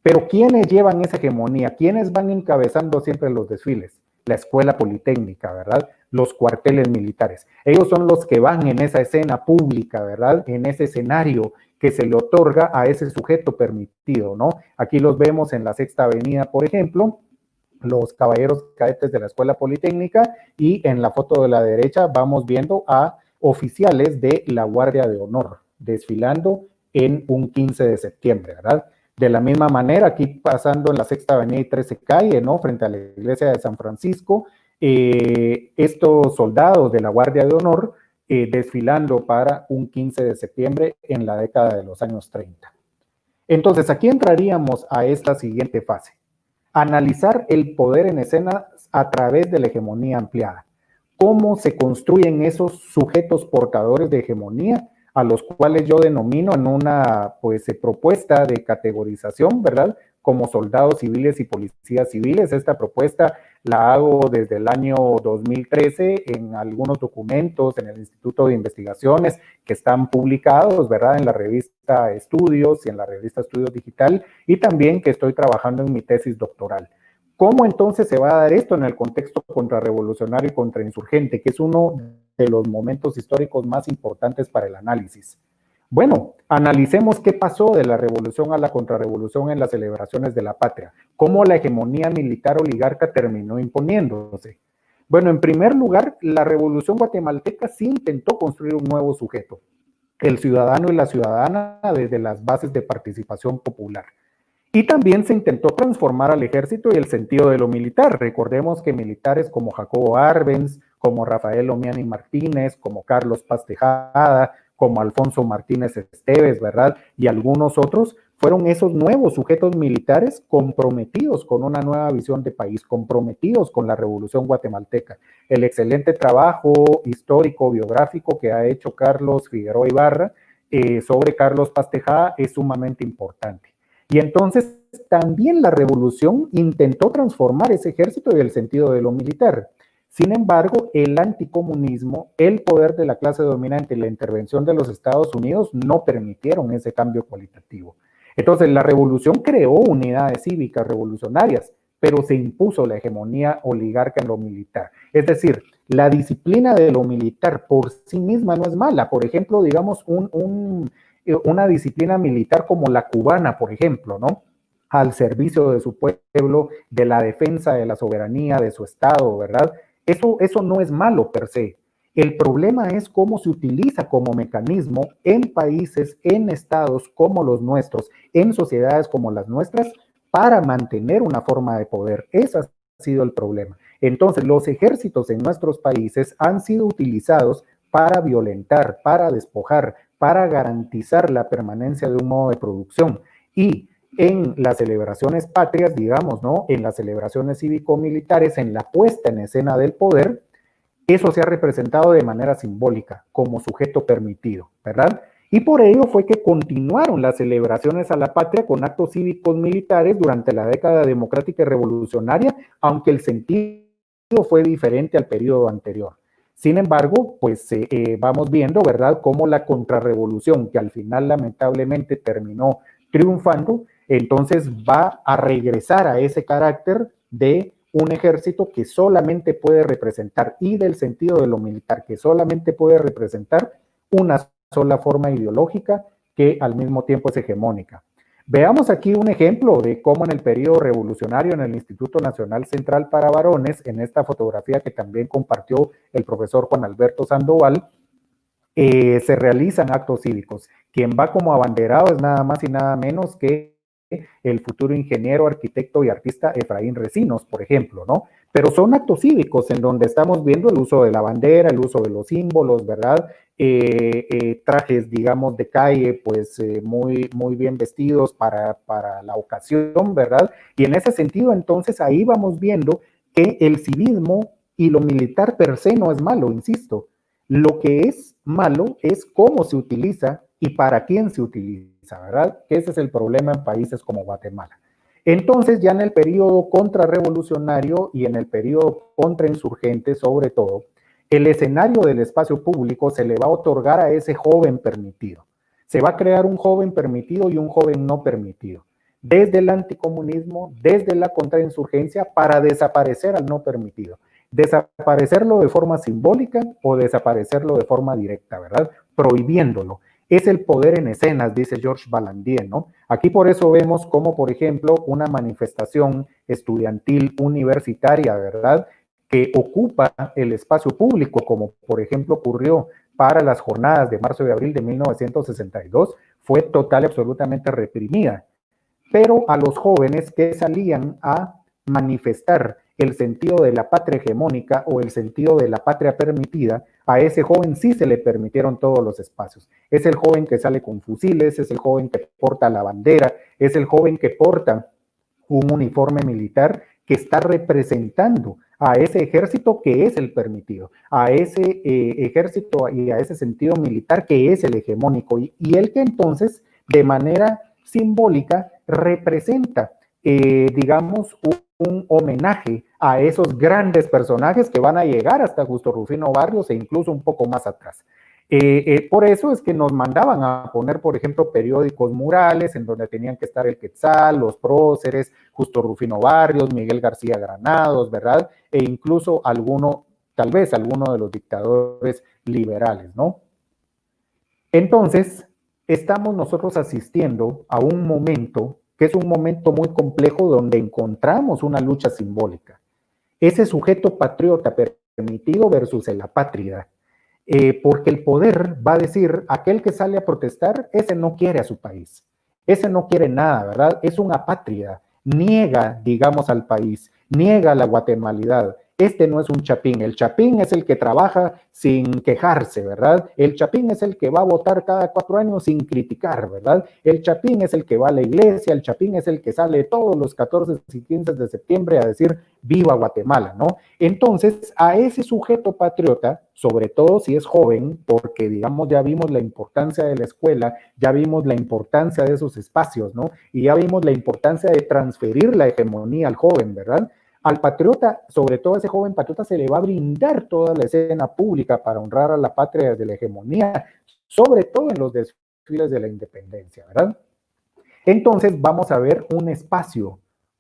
Pero ¿quiénes llevan esa hegemonía? ¿Quiénes van encabezando siempre los desfiles? La escuela politécnica, ¿verdad? Los cuarteles militares. Ellos son los que van en esa escena pública, ¿verdad? En ese escenario que se le otorga a ese sujeto permitido, ¿no? Aquí los vemos en la Sexta Avenida, por ejemplo, los caballeros cadetes de la Escuela Politécnica, y en la foto de la derecha vamos viendo a oficiales de la Guardia de Honor desfilando en un 15 de septiembre, ¿verdad? De la misma manera, aquí pasando en la Sexta Avenida y 13 Calle, ¿no? Frente a la iglesia de San Francisco, estos soldados de la Guardia de Honor desfilando para un 15 de septiembre en la década de los años 30. Entonces, aquí entraríamos a esta siguiente fase. Analizar el poder en escena a través de la hegemonía ampliada. ¿Cómo se construyen esos sujetos portadores de hegemonía, a los cuales yo denomino en una propuesta de categorización, ¿verdad?, como soldados civiles y policías civiles? Esta propuesta la hago desde el año 2013 en algunos documentos en el Instituto de Investigaciones que están publicados, ¿verdad?, en la revista Estudios y en la revista Estudios Digital, y también que estoy trabajando en mi tesis doctoral. ¿Cómo entonces se va a dar esto en el contexto contrarrevolucionario y contrainsurgente, que es uno de los momentos históricos más importantes para el análisis? Bueno, analicemos qué pasó de la revolución a la contrarrevolución en las celebraciones de la patria, cómo la hegemonía militar oligarca terminó imponiéndose. Bueno, en primer lugar, la revolución guatemalteca sí intentó construir un nuevo sujeto, el ciudadano y la ciudadana desde las bases de participación popular. Y también se intentó transformar al ejército y el sentido de lo militar. Recordemos que militares como Jacobo Arbenz, como Rafael Omiani Martínez, como Carlos Paz Tejada, como Alfonso Martínez Esteves, ¿verdad? Y algunos otros fueron esos nuevos sujetos militares comprometidos con una nueva visión de país, comprometidos con la revolución guatemalteca. El excelente trabajo histórico, biográfico que ha hecho Carlos Figueroa Ibarra sobre Carlos Paz Tejada es sumamente importante. Y entonces también la revolución intentó transformar ese ejército y el sentido de lo militar. Sin embargo, el anticomunismo, el poder de la clase dominante y la intervención de los Estados Unidos no permitieron ese cambio cualitativo. Entonces, la revolución creó unidades cívicas revolucionarias, pero se impuso la hegemonía oligarca en lo militar. Es decir, la disciplina de lo militar por sí misma no es mala. Por ejemplo, digamos, una disciplina militar como la cubana, por ejemplo, ¿no? Al servicio de su pueblo, de la defensa de la soberanía de su Estado, ¿verdad? Eso no es malo per se. El problema es cómo se utiliza como mecanismo en países, en estados como los nuestros, en sociedades como las nuestras, para mantener una forma de poder. Ese ha sido el problema. Entonces, los ejércitos en nuestros países han sido utilizados para violentar, para despojar, para garantizar la permanencia de un modo de producción. Y en las celebraciones patrias, digamos, ¿no? En las celebraciones cívico-militares, en la puesta en escena del poder, eso se ha representado de manera simbólica, como sujeto permitido, ¿verdad? Y por ello fue que continuaron las celebraciones a la patria con actos cívicos militares durante la década democrática y revolucionaria, aunque el sentido fue diferente al periodo anterior. Sin embargo, pues vamos viendo, ¿verdad?, cómo la contrarrevolución, que al final lamentablemente terminó triunfando, entonces va a regresar a ese carácter de un ejército que solamente puede representar, y del sentido de lo militar, que solamente puede representar una sola forma ideológica que al mismo tiempo es hegemónica. Veamos aquí un ejemplo de cómo en el periodo revolucionario en el Instituto Nacional Central para Varones, en esta fotografía que también compartió el profesor Juan Alberto Sandoval, se realizan actos cívicos. Quien va como abanderado es nada más y nada menos que el futuro ingeniero, arquitecto y artista Efraín Recinos, por ejemplo, ¿no? Pero son actos cívicos en donde estamos viendo el uso de la bandera, el uso de los símbolos, ¿verdad? Trajes, digamos, de calle, pues muy bien vestidos para la ocasión, ¿verdad? Y en ese sentido, entonces, ahí vamos viendo que el civismo y lo militar per se no es malo, insisto. Lo que es malo es cómo se utiliza y para quién se utiliza, ¿verdad? Que ese es el problema en países como Guatemala. Entonces, ya en el periodo contrarrevolucionario y en el periodo contrainsurgente, sobre todo, el escenario del espacio público se le va a otorgar a ese joven permitido. Se va a crear un joven permitido y un joven no permitido, desde el anticomunismo, desde la contrainsurgencia, para desaparecer al no permitido. Desaparecerlo de forma simbólica o desaparecerlo de forma directa, ¿verdad? Prohibiéndolo. Es el poder en escenas, dice Georges Balandier, ¿no? Aquí por eso vemos como, por ejemplo, una manifestación estudiantil universitaria, ¿verdad?, que ocupa el espacio público, como por ejemplo ocurrió para las jornadas de marzo y abril de 1962, fue total y absolutamente reprimida. Pero a los jóvenes que salían a manifestar el sentido de la patria hegemónica o el sentido de la patria permitida, a ese joven sí se le permitieron todos los espacios. Es el joven que sale con fusiles, es el joven que porta la bandera, es el joven que porta un uniforme militar que está representando a ese ejército que es el permitido, a ese ejército y a ese sentido militar que es el hegemónico, y el que entonces de manera simbólica representa, digamos, un homenaje a esos grandes personajes que van a llegar hasta Justo Rufino Barrios e incluso un poco más atrás. Por eso es que nos mandaban a poner, por ejemplo, periódicos murales en donde tenían que estar el Quetzal, los próceres, Justo Rufino Barrios, Miguel García Granados, ¿verdad? E incluso tal vez alguno de los dictadores liberales, ¿no? Entonces, estamos nosotros asistiendo a un momento que es un momento muy complejo donde encontramos una lucha simbólica. Ese sujeto patriota permitido versus el apátrida. Porque el poder va a decir, aquel que sale a protestar, ese no quiere a su país, ese no quiere nada, ¿verdad? Es una apátrida, niega, digamos, al país, niega la guatemalidad. Este no es un chapín, el chapín es el que trabaja sin quejarse, ¿verdad? El chapín es el que va a votar cada 4 años sin criticar, ¿verdad? El chapín es el que va a la iglesia, el chapín es el que sale todos los 14 y 15 de septiembre a decir viva Guatemala, ¿no? Entonces, a ese sujeto patriota, sobre todo si es joven, porque digamos ya vimos la importancia de la escuela, ya vimos la importancia de esos espacios, ¿no? Y ya vimos la importancia de transferir la hegemonía al joven, ¿verdad? Al patriota, sobre todo a ese joven patriota, se le va a brindar toda la escena pública para honrar a la patria de la hegemonía, sobre todo en los desfiles de la independencia, ¿verdad? Entonces vamos a ver un espacio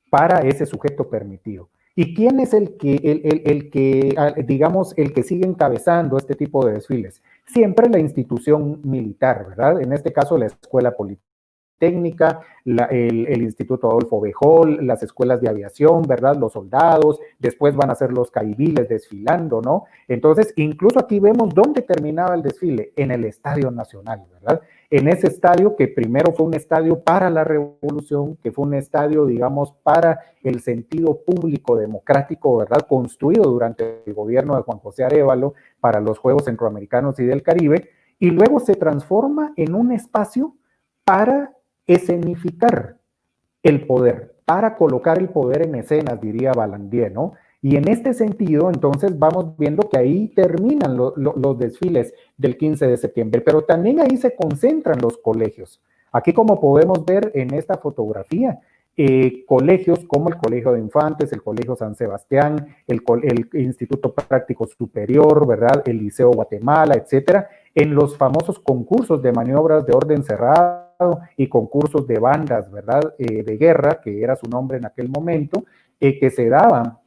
para ese sujeto permitido. ¿Y quién es el que, digamos, el que sigue encabezando este tipo de desfiles? Siempre la institución militar, ¿verdad? En este caso la Escuela Politécnica, el Instituto Adolfo Bejol, las escuelas de aviación, ¿verdad? Los soldados, después van a ser los caibiles desfilando, ¿no? Entonces, incluso aquí vemos dónde terminaba el desfile, en el Estadio Nacional, ¿verdad? En ese estadio que primero fue un estadio para la revolución, que fue un estadio, digamos, para el sentido público democrático, ¿verdad? Construido durante el gobierno de Juan José Arévalo para los Juegos Centroamericanos y del Caribe, y luego se transforma en un espacio para escenificar el poder, para colocar el poder en escenas, diría Balandier, ¿no? Y en este sentido, entonces, vamos viendo que ahí terminan los desfiles del 15 de septiembre, pero también ahí se concentran los colegios. Aquí, como podemos ver en esta fotografía, colegios como el Colegio de Infantes, el Colegio San Sebastián, el Instituto Práctico Superior, ¿verdad? El Liceo Guatemala, etcétera, en los famosos concursos de maniobras de orden cerrado y concursos de bandas, ¿verdad? De guerra, que era su nombre en aquel momento, que se daban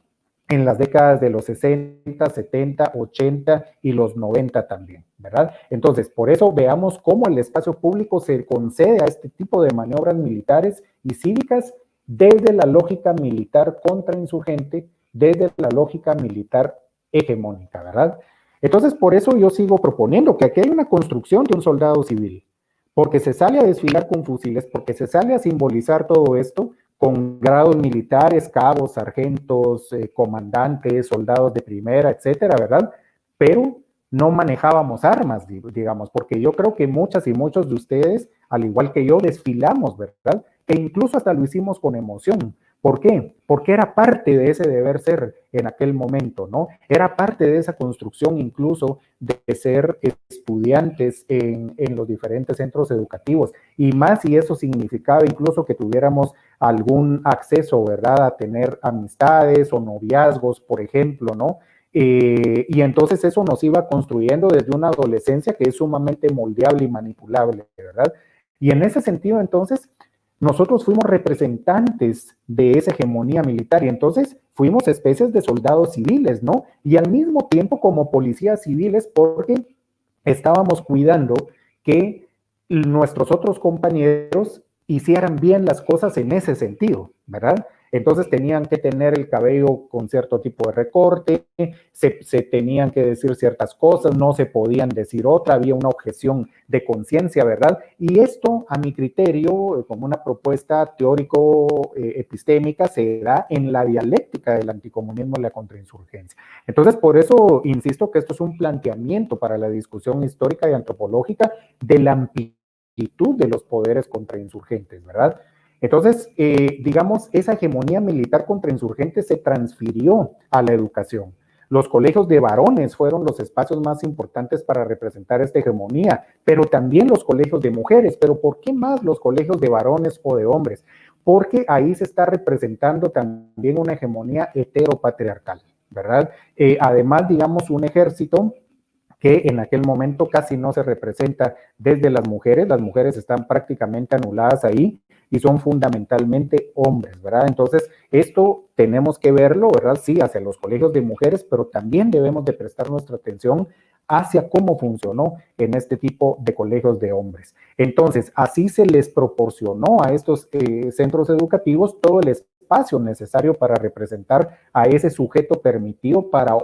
en las décadas de los 60, 70, 80 y los 90 también, ¿verdad? Entonces, por eso veamos cómo el espacio público se concede a este tipo de maniobras militares y cívicas desde la lógica militar contrainsurgente, desde la lógica militar hegemónica, ¿verdad? Entonces, por eso yo sigo proponiendo que aquí hay una construcción de un soldado civil, porque se sale a desfilar con fusiles, porque se sale a simbolizar todo esto con grados militares, cabos, sargentos, comandantes, soldados de primera, etcétera, ¿verdad? Pero no manejábamos armas, digamos, porque yo creo que muchas y muchos de ustedes, al igual que yo, desfilamos, ¿verdad? E incluso hasta lo hicimos con emoción. ¿Por qué? Porque era parte de ese deber ser en aquel momento, ¿no? Era parte de esa construcción incluso de ser estudiantes en los diferentes centros educativos. Y más si eso significaba incluso que tuviéramos algún acceso, ¿verdad? A tener amistades o noviazgos, por ejemplo, ¿no? Y entonces eso nos iba construyendo desde una adolescencia que es sumamente moldeable y manipulable, ¿verdad? Y en ese sentido, entonces, nosotros fuimos representantes de esa hegemonía militar y entonces fuimos especies de soldados civiles, ¿no? Y al mismo tiempo como policías civiles porque estábamos cuidando que nuestros otros compañeros hicieran bien las cosas en ese sentido, ¿verdad? Entonces tenían que tener el cabello con cierto tipo de recorte, se tenían que decir ciertas cosas, no se podían decir otra, había una objeción de conciencia, ¿verdad? Y esto, a mi criterio, como una propuesta teórico-epistémica, se da en la dialéctica del anticomunismo y la contrainsurgencia. Entonces, por eso insisto que esto es un planteamiento para la discusión histórica y antropológica de la amplitud de los poderes contrainsurgentes, ¿verdad? Entonces, digamos, esa hegemonía militar contrainsurgente se transfirió a la educación. Los colegios de varones fueron los espacios más importantes para representar esta hegemonía, pero también los colegios de mujeres. ¿Pero por qué más los colegios de varones o de hombres? Porque ahí se está representando también una hegemonía heteropatriarcal, ¿verdad? Además, digamos, un ejército que en aquel momento casi no se representa desde las mujeres están prácticamente anuladas ahí y son fundamentalmente hombres, ¿verdad? Entonces, esto tenemos que verlo, ¿verdad? Sí, hacia los colegios de mujeres, pero también debemos de prestar nuestra atención hacia cómo funcionó en este tipo de colegios de hombres. Entonces, así se les proporcionó a estos centros educativos todo el espacio necesario para representar a ese sujeto permitido para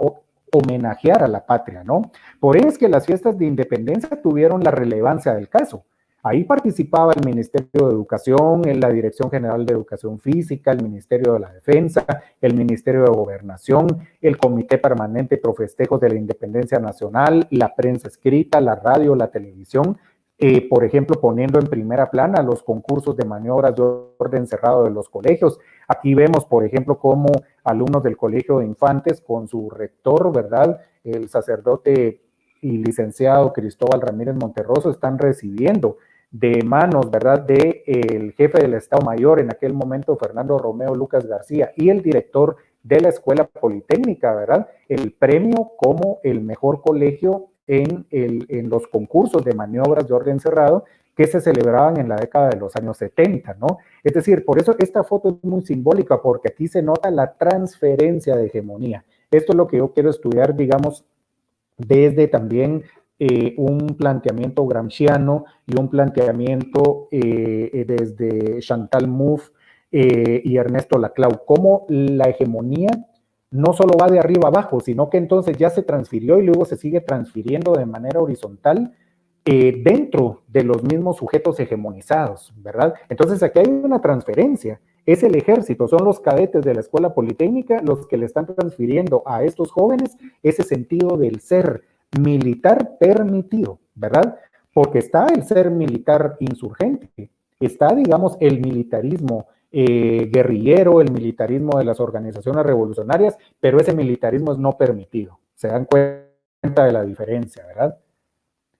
homenajear a la patria, ¿no? Por eso es que las fiestas de independencia tuvieron la relevancia del caso. Ahí participaba el Ministerio de Educación, la Dirección General de Educación Física, el Ministerio de la Defensa, el Ministerio de Gobernación, el Comité Permanente Pro Festejos de la Independencia Nacional, la prensa escrita, la radio, la televisión, por ejemplo, poniendo en primera plana los concursos de maniobras de orden cerrado de los colegios. Aquí vemos, por ejemplo, cómo alumnos del Colegio de Infantes con su rector, ¿verdad?, el sacerdote y licenciado Cristóbal Ramírez Monterroso, están recibiendo de manos, ¿verdad?, de el jefe del Estado Mayor en aquel momento, Fernando Romeo Lucas García, y el director de la Escuela Politécnica, ¿verdad?, el premio como el mejor colegio en los concursos de maniobras de orden cerrado que se celebraban en la década de los años 70, ¿no? Es decir, por eso esta foto es muy simbólica, porque aquí se nota la transferencia de hegemonía. Esto es lo que yo quiero estudiar, digamos, desde también un planteamiento gramsciano y un planteamiento desde Chantal Mouffe y Ernesto Laclau, cómo la hegemonía no solo va de arriba abajo, sino que entonces ya se transfirió y luego se sigue transfiriendo de manera horizontal dentro de los mismos sujetos hegemonizados, ¿verdad? Entonces aquí hay una transferencia. Es el ejército, son los cadetes de la Escuela Politécnica los que le están transfiriendo a estos jóvenes ese sentido del ser militar permitido, ¿verdad? Porque está el ser militar insurgente, está, digamos, el militarismo guerrillero, el militarismo de las organizaciones revolucionarias, pero ese militarismo es no permitido. Se dan cuenta de la diferencia, ¿verdad?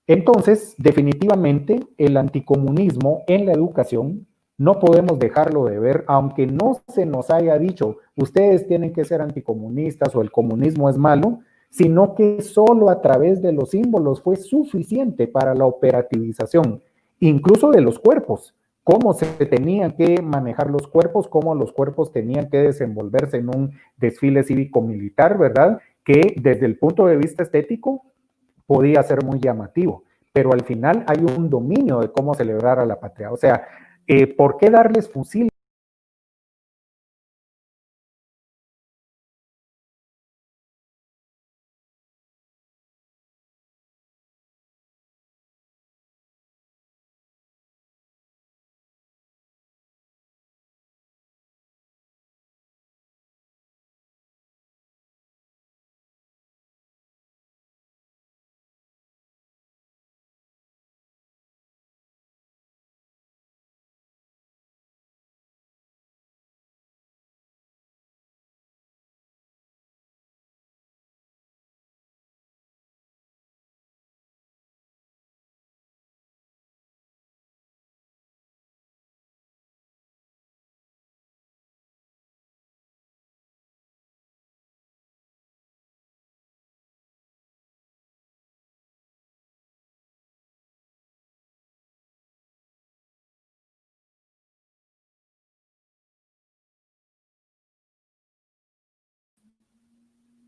Entonces, definitivamente, el anticomunismo en la educación no podemos dejarlo de ver, aunque no se nos haya dicho, ustedes tienen que ser anticomunistas o el comunismo es malo, sino que solo a través de los símbolos fue suficiente para la operativización, incluso de los cuerpos, cómo se tenían que manejar los cuerpos, cómo los cuerpos tenían que desenvolverse en un desfile cívico-militar, ¿verdad? Que desde el punto de vista estético podía ser muy llamativo, pero al final hay un dominio de cómo celebrar a la patria. O sea, ¿por qué darles fusil?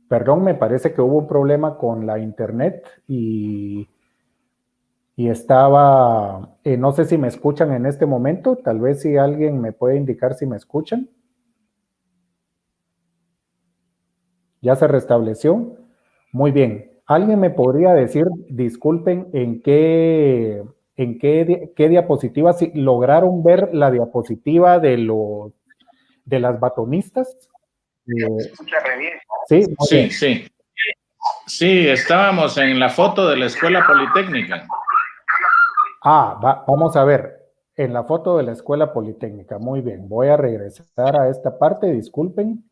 Perdón, me parece que hubo un problema con la internet y estaba, no sé si me escuchan en este momento, tal vez si alguien me puede indicar si me escuchan. ¿Ya se restableció? Muy bien. ¿Alguien me podría decir, disculpen, qué diapositiva, si lograron ver la diapositiva de las batonistas? Sí, sí, sí. Sí, estábamos en la foto de la Escuela Politécnica. Vamos a ver, en la foto de la Escuela Politécnica. Muy bien, voy a regresar a esta parte, disculpen.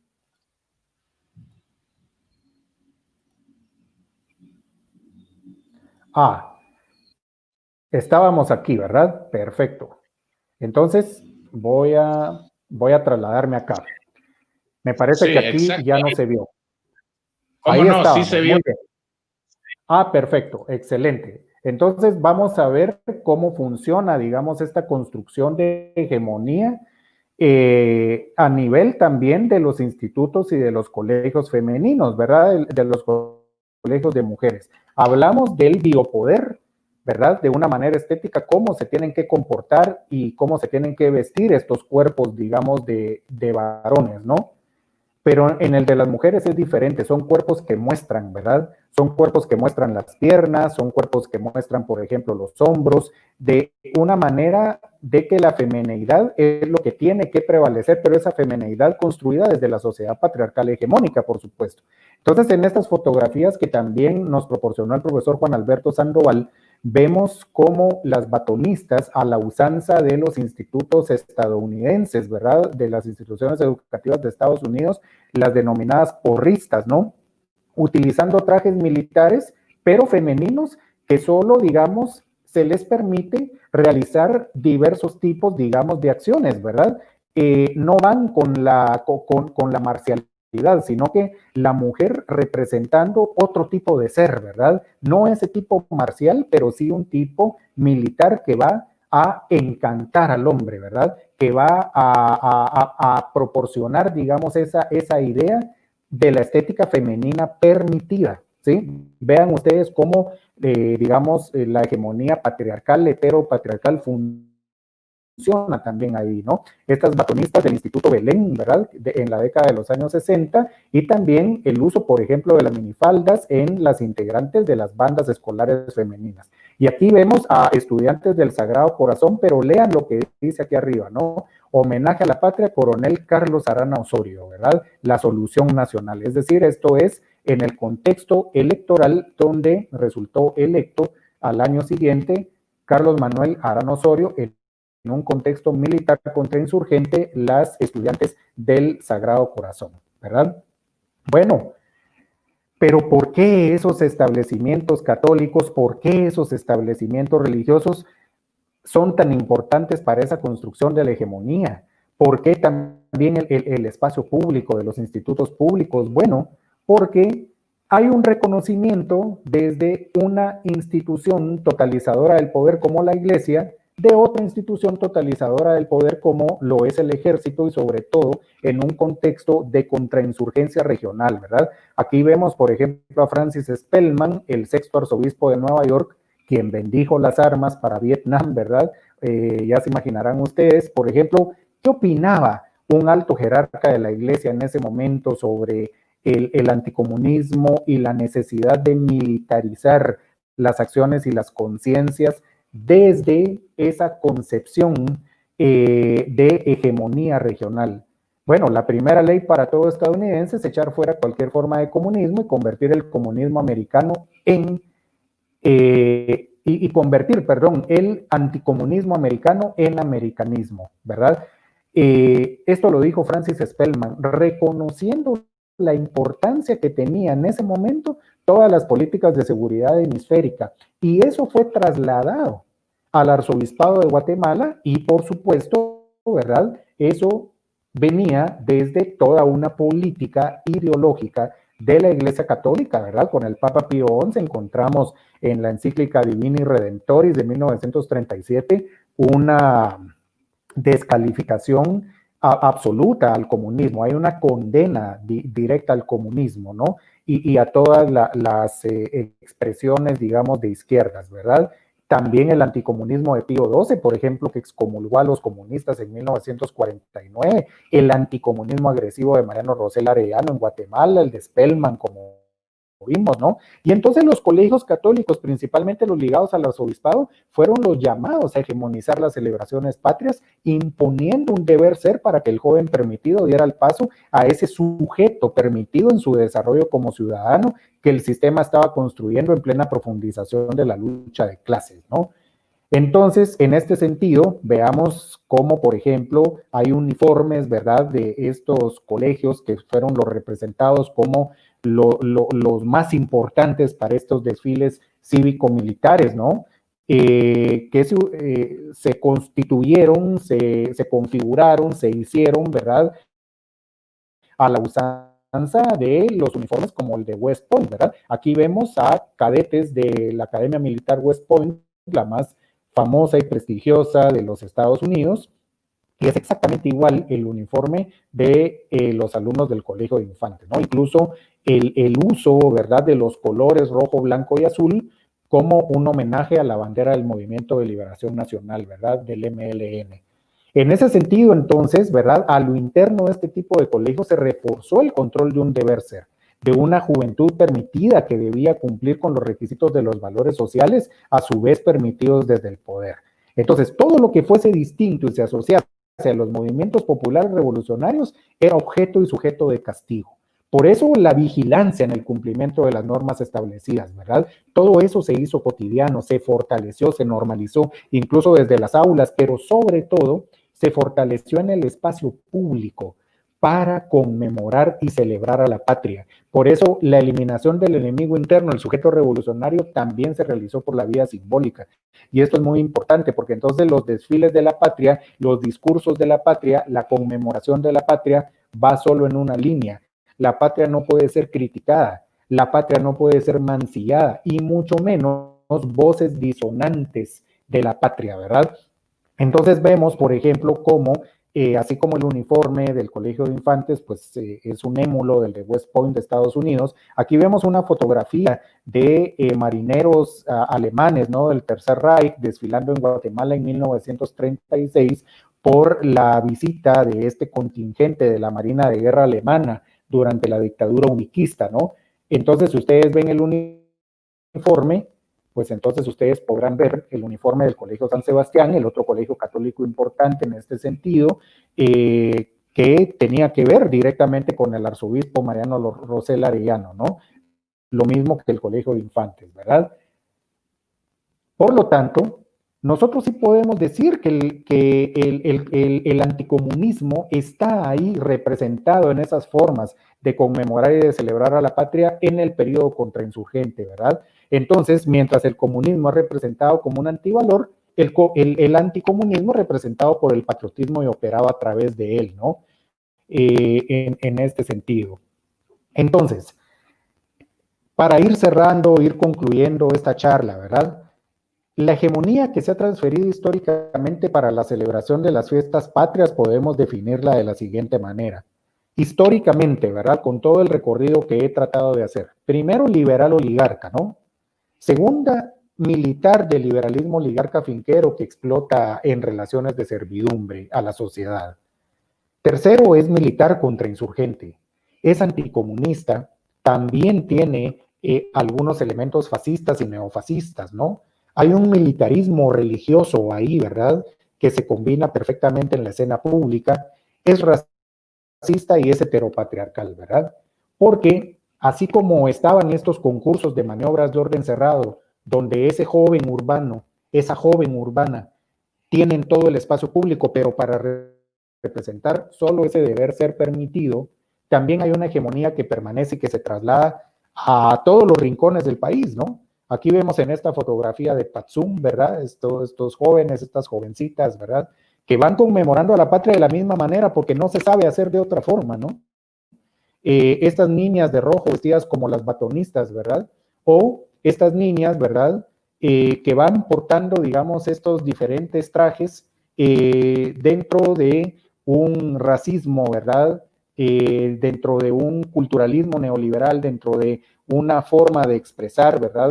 Estábamos aquí, ¿verdad? Perfecto. Entonces, voy a trasladarme acá. Me parece que aquí ya no se vio. Ahí estábamos, sí se vio. Muy bien. Ah, perfecto, excelente. Entonces vamos a ver cómo funciona, digamos, esta construcción de hegemonía a nivel también de los institutos y de los colegios femeninos, ¿verdad? De los colegios de mujeres. Hablamos del biopoder, ¿verdad? De una manera estética, cómo se tienen que comportar y cómo se tienen que vestir estos cuerpos, digamos, de varones, ¿no? Pero en el de las mujeres es diferente, son cuerpos que muestran, ¿verdad? Son cuerpos que muestran las piernas, son cuerpos que muestran, por ejemplo, los hombros, de una manera de que la femineidad es lo que tiene que prevalecer, pero esa femineidad construida desde la sociedad patriarcal hegemónica, por supuesto. Entonces, en estas fotografías que también nos proporcionó el profesor Juan Alberto Sandoval, vemos cómo las batonistas, a la usanza de los institutos estadounidenses, ¿verdad? De las instituciones educativas de Estados Unidos, las denominadas porristas, ¿no? Utilizando trajes militares, pero femeninos, que solo, digamos, se les permite realizar diversos tipos, digamos, de acciones, ¿verdad? No van con la marcialidad, sino que la mujer representando otro tipo de ser, ¿verdad? No ese tipo marcial, pero sí un tipo militar que va a encantar al hombre, ¿verdad? Que va a proporcionar, digamos, esa idea de la estética femenina permitida, ¿sí? Vean ustedes cómo, digamos, la hegemonía patriarcal, heteropatriarcal funciona también ahí, ¿no? Estas batonistas del Instituto Belén, ¿verdad? En la década de los años 60, y también el uso, por ejemplo, de las minifaldas en las integrantes de las bandas escolares femeninas. Y aquí vemos a estudiantes del Sagrado Corazón, pero lean lo que dice aquí arriba, ¿no? Homenaje a la patria, Coronel Carlos Arana Osorio, ¿verdad? La solución nacional. Es decir, esto es en el contexto electoral donde resultó electo al año siguiente Carlos Manuel Arana Osorio, en un contexto militar contrainsurgente, las estudiantes del Sagrado Corazón, ¿verdad? Bueno, pero ¿por qué esos establecimientos católicos, por qué esos establecimientos religiosos son tan importantes para esa construcción de la hegemonía? ¿Por qué también el espacio público de los institutos públicos? Bueno, porque hay un reconocimiento desde una institución totalizadora del poder como la Iglesia, de otra institución totalizadora del poder como lo es el ejército, y sobre todo en un contexto de contrainsurgencia regional, ¿verdad? Aquí vemos, por ejemplo, a Francis Spellman, el sexto arzobispo de Nueva York, quien bendijo las armas para Vietnam, ¿verdad? Ya se imaginarán ustedes, por ejemplo, ¿qué opinaba un alto jerarca de la Iglesia en ese momento sobre el anticomunismo y la necesidad de militarizar las acciones y las conciencias desde esa concepción de hegemonía regional? Bueno, la primera ley para todo estadounidense es echar fuera cualquier forma de comunismo y convertir el comunismo americano en convertir, perdón, el anticomunismo americano en americanismo, ¿verdad? Esto lo dijo Francis Spellman, reconociendo la importancia que tenía en ese momento todas las políticas de seguridad hemisférica, y eso fue trasladado al arzobispado de Guatemala, y por supuesto, ¿verdad? Eso venía desde toda una política ideológica de la Iglesia Católica, ¿verdad? Con el Papa Pío XI encontramos en la encíclica Divini Redentoris de 1937 una descalificación absoluta al comunismo, hay una condena directa al comunismo, ¿no? Y a todas las expresiones, digamos, de izquierdas, ¿verdad? También el anticomunismo de Pío XII, por ejemplo, que excomulgó a los comunistas en 1949, el anticomunismo agresivo de Mariano Rosell Arellano en Guatemala, el de Spellman, como vimos, ¿no? Y entonces los colegios católicos, principalmente los ligados al arzobispado, fueron los llamados a hegemonizar las celebraciones patrias, imponiendo un deber ser para que el joven permitido diera el paso a ese sujeto permitido en su desarrollo como ciudadano que el sistema estaba construyendo en plena profundización de la lucha de clases, ¿no? Entonces, en este sentido, veamos cómo, por ejemplo, hay uniformes, ¿verdad?, de estos colegios que fueron los representados como los más importantes para estos desfiles cívico-militares, ¿no? Que se constituyeron, se configuraron, se hicieron, ¿verdad?, a la usanza de los uniformes como el de West Point, ¿verdad? Aquí vemos a cadetes de la Academia Militar West Point, la más famosa y prestigiosa de los Estados Unidos, y es exactamente igual el uniforme de los alumnos del Colegio de Infantes, ¿no? Incluso el uso, ¿verdad?, de los colores rojo, blanco y azul como un homenaje a la bandera del Movimiento de Liberación Nacional, ¿verdad?, del MLN. En ese sentido, entonces, ¿verdad?, a lo interno de este tipo de colegios se reforzó el control de un deber ser, de una juventud permitida que debía cumplir con los requisitos de los valores sociales, a su vez permitidos desde el poder. Entonces, todo lo que fuese distinto y se asociara hacia los movimientos populares revolucionarios era objeto y sujeto de castigo. Por eso la vigilancia en el cumplimiento de las normas establecidas, ¿verdad? Todo eso se hizo cotidiano, se fortaleció, se normalizó, incluso desde las aulas, pero sobre todo se fortaleció en el espacio público para conmemorar y celebrar a la patria. Por eso la eliminación del enemigo interno, el sujeto revolucionario, también se realizó por la vía simbólica. Y esto es muy importante porque entonces los desfiles de la patria, los discursos de la patria, la conmemoración de la patria va solo en una línea. La patria no puede ser criticada, la patria no puede ser mancillada y mucho menos voces disonantes de la patria, ¿verdad? Entonces vemos, por ejemplo, cómo así como el uniforme del Colegio de Infantes, pues es un émulo del de West Point de Estados Unidos. Aquí vemos una fotografía de marineros alemanes, ¿no?, del Tercer Reich, desfilando en Guatemala en 1936 por la visita de este contingente de la Marina de Guerra alemana durante la dictadura uniquista, ¿no? Entonces, si ustedes ven el uniforme, pues entonces ustedes podrán ver el uniforme del Colegio San Sebastián, el otro colegio católico importante en este sentido, que tenía que ver directamente con el arzobispo Mariano Rosell Arellano, ¿no? Lo mismo que el Colegio de Infantes, ¿verdad? Por lo tanto, nosotros sí podemos decir que el anticomunismo está ahí representado en esas formas de conmemorar y de celebrar a la patria en el periodo contrainsurgente, ¿verdad? Entonces, mientras el comunismo es representado como un antivalor, el anticomunismo es representado por el patriotismo y operado a través de él, ¿no? En este sentido. Entonces, para ir cerrando, ir concluyendo esta charla, ¿verdad? La hegemonía que se ha transferido históricamente para la celebración de las fiestas patrias podemos definirla de la siguiente manera. Históricamente, ¿verdad? Con todo el recorrido que he tratado de hacer. Primero, liberal oligarca, ¿no? Segunda, militar del liberalismo oligarca finquero que explota en relaciones de servidumbre a la sociedad. Tercero, es militar contrainsurgente. Es anticomunista, también tiene algunos elementos fascistas y neofascistas, ¿no? Hay un militarismo religioso ahí, ¿verdad?, que se combina perfectamente en la escena pública, es racista y es heteropatriarcal, ¿verdad? Porque así como estaban estos concursos de maniobras de orden cerrado, donde ese joven urbano, esa joven urbana, tienen todo el espacio público, pero para representar solo ese deber ser permitido, también hay una hegemonía que permanece y que se traslada a todos los rincones del país, ¿no? Aquí vemos en esta fotografía de Patsum, ¿verdad? Estos jóvenes, estas jovencitas, ¿verdad?, que van conmemorando a la patria de la misma manera porque no se sabe hacer de otra forma, ¿no? Estas niñas de rojo vestidas como las batonistas, ¿verdad? O estas niñas, ¿verdad?, que van portando, digamos, estos diferentes trajes dentro de un racismo, ¿verdad?, dentro de un culturalismo neoliberal, dentro de una forma de expresar, ¿verdad?,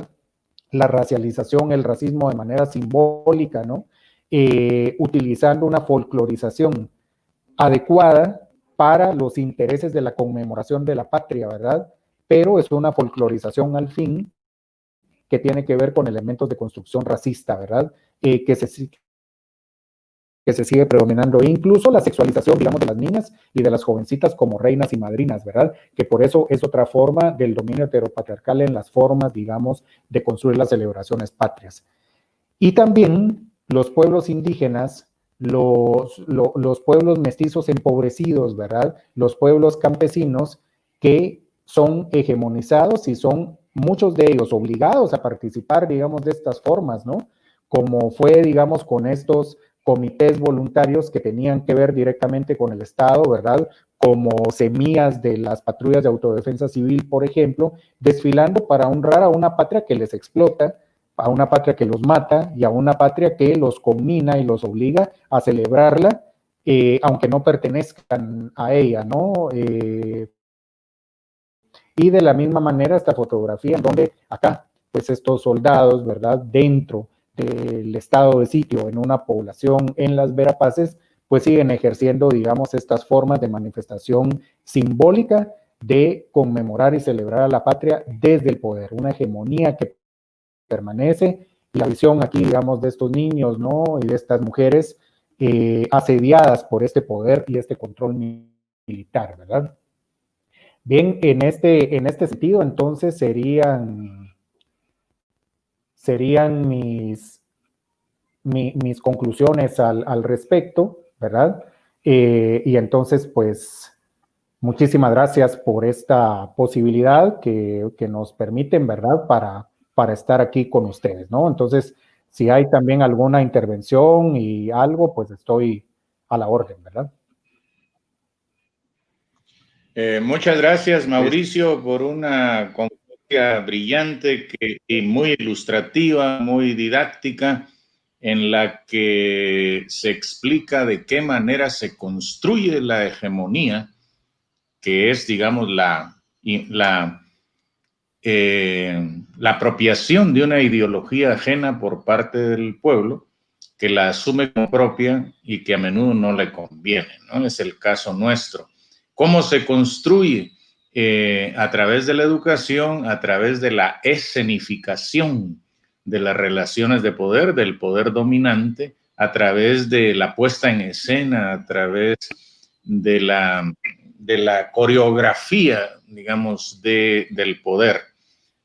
la racialización, el racismo de manera simbólica, ¿no? Utilizando una folclorización adecuada para los intereses de la conmemoración de la patria, ¿verdad? Pero es una folclorización al fin que tiene que ver con elementos de construcción racista, ¿verdad? Que se sigue predominando, e incluso la sexualización, digamos, de las niñas y de las jovencitas como reinas y madrinas, ¿verdad? Que por eso es otra forma del dominio heteropatriarcal en las formas, digamos, de construir las celebraciones patrias. Y también los pueblos indígenas, los pueblos mestizos empobrecidos, ¿verdad? Los pueblos campesinos que son hegemonizados y son muchos de ellos obligados a participar, digamos, de estas formas, ¿no? Como fue, digamos, con estos comités voluntarios que tenían que ver directamente con el Estado, ¿verdad?, como semillas de las patrullas de autodefensa civil, por ejemplo, desfilando para honrar a una patria que les explota, a una patria que los mata y a una patria que los conmina y los obliga a celebrarla, aunque no pertenezcan a ella, ¿no? Y de la misma manera esta fotografía en donde acá, pues estos soldados, ¿verdad? Dentro del estado de sitio en una población en las Verapaces, pues siguen ejerciendo, digamos, estas formas de manifestación simbólica de conmemorar y celebrar a la patria desde el poder, una hegemonía que permanece, y la visión aquí, digamos, de estos niños, ¿no? Y de estas mujeres asediadas por este poder y este control militar, ¿verdad? Bien, en este sentido, entonces serían mis conclusiones al respecto, ¿verdad? Y entonces, pues, muchísimas gracias por esta posibilidad que nos permiten, ¿verdad? Para estar aquí con ustedes, ¿no? Entonces, si hay también alguna intervención y algo, pues estoy a la orden, ¿verdad? Muchas gracias, Mauricio, por una conferencia brillante y muy ilustrativa, muy didáctica, en la que se explica de qué manera se construye la hegemonía, que es, digamos, la apropiación de una ideología ajena por parte del pueblo, que la asume como propia y que a menudo no le conviene, ¿no? Es el caso nuestro. ¿Cómo se construye? A través de la educación, a través de la escenificación de las relaciones de poder, del poder dominante, a través de la puesta en escena, a través de la coreografía, digamos, del poder.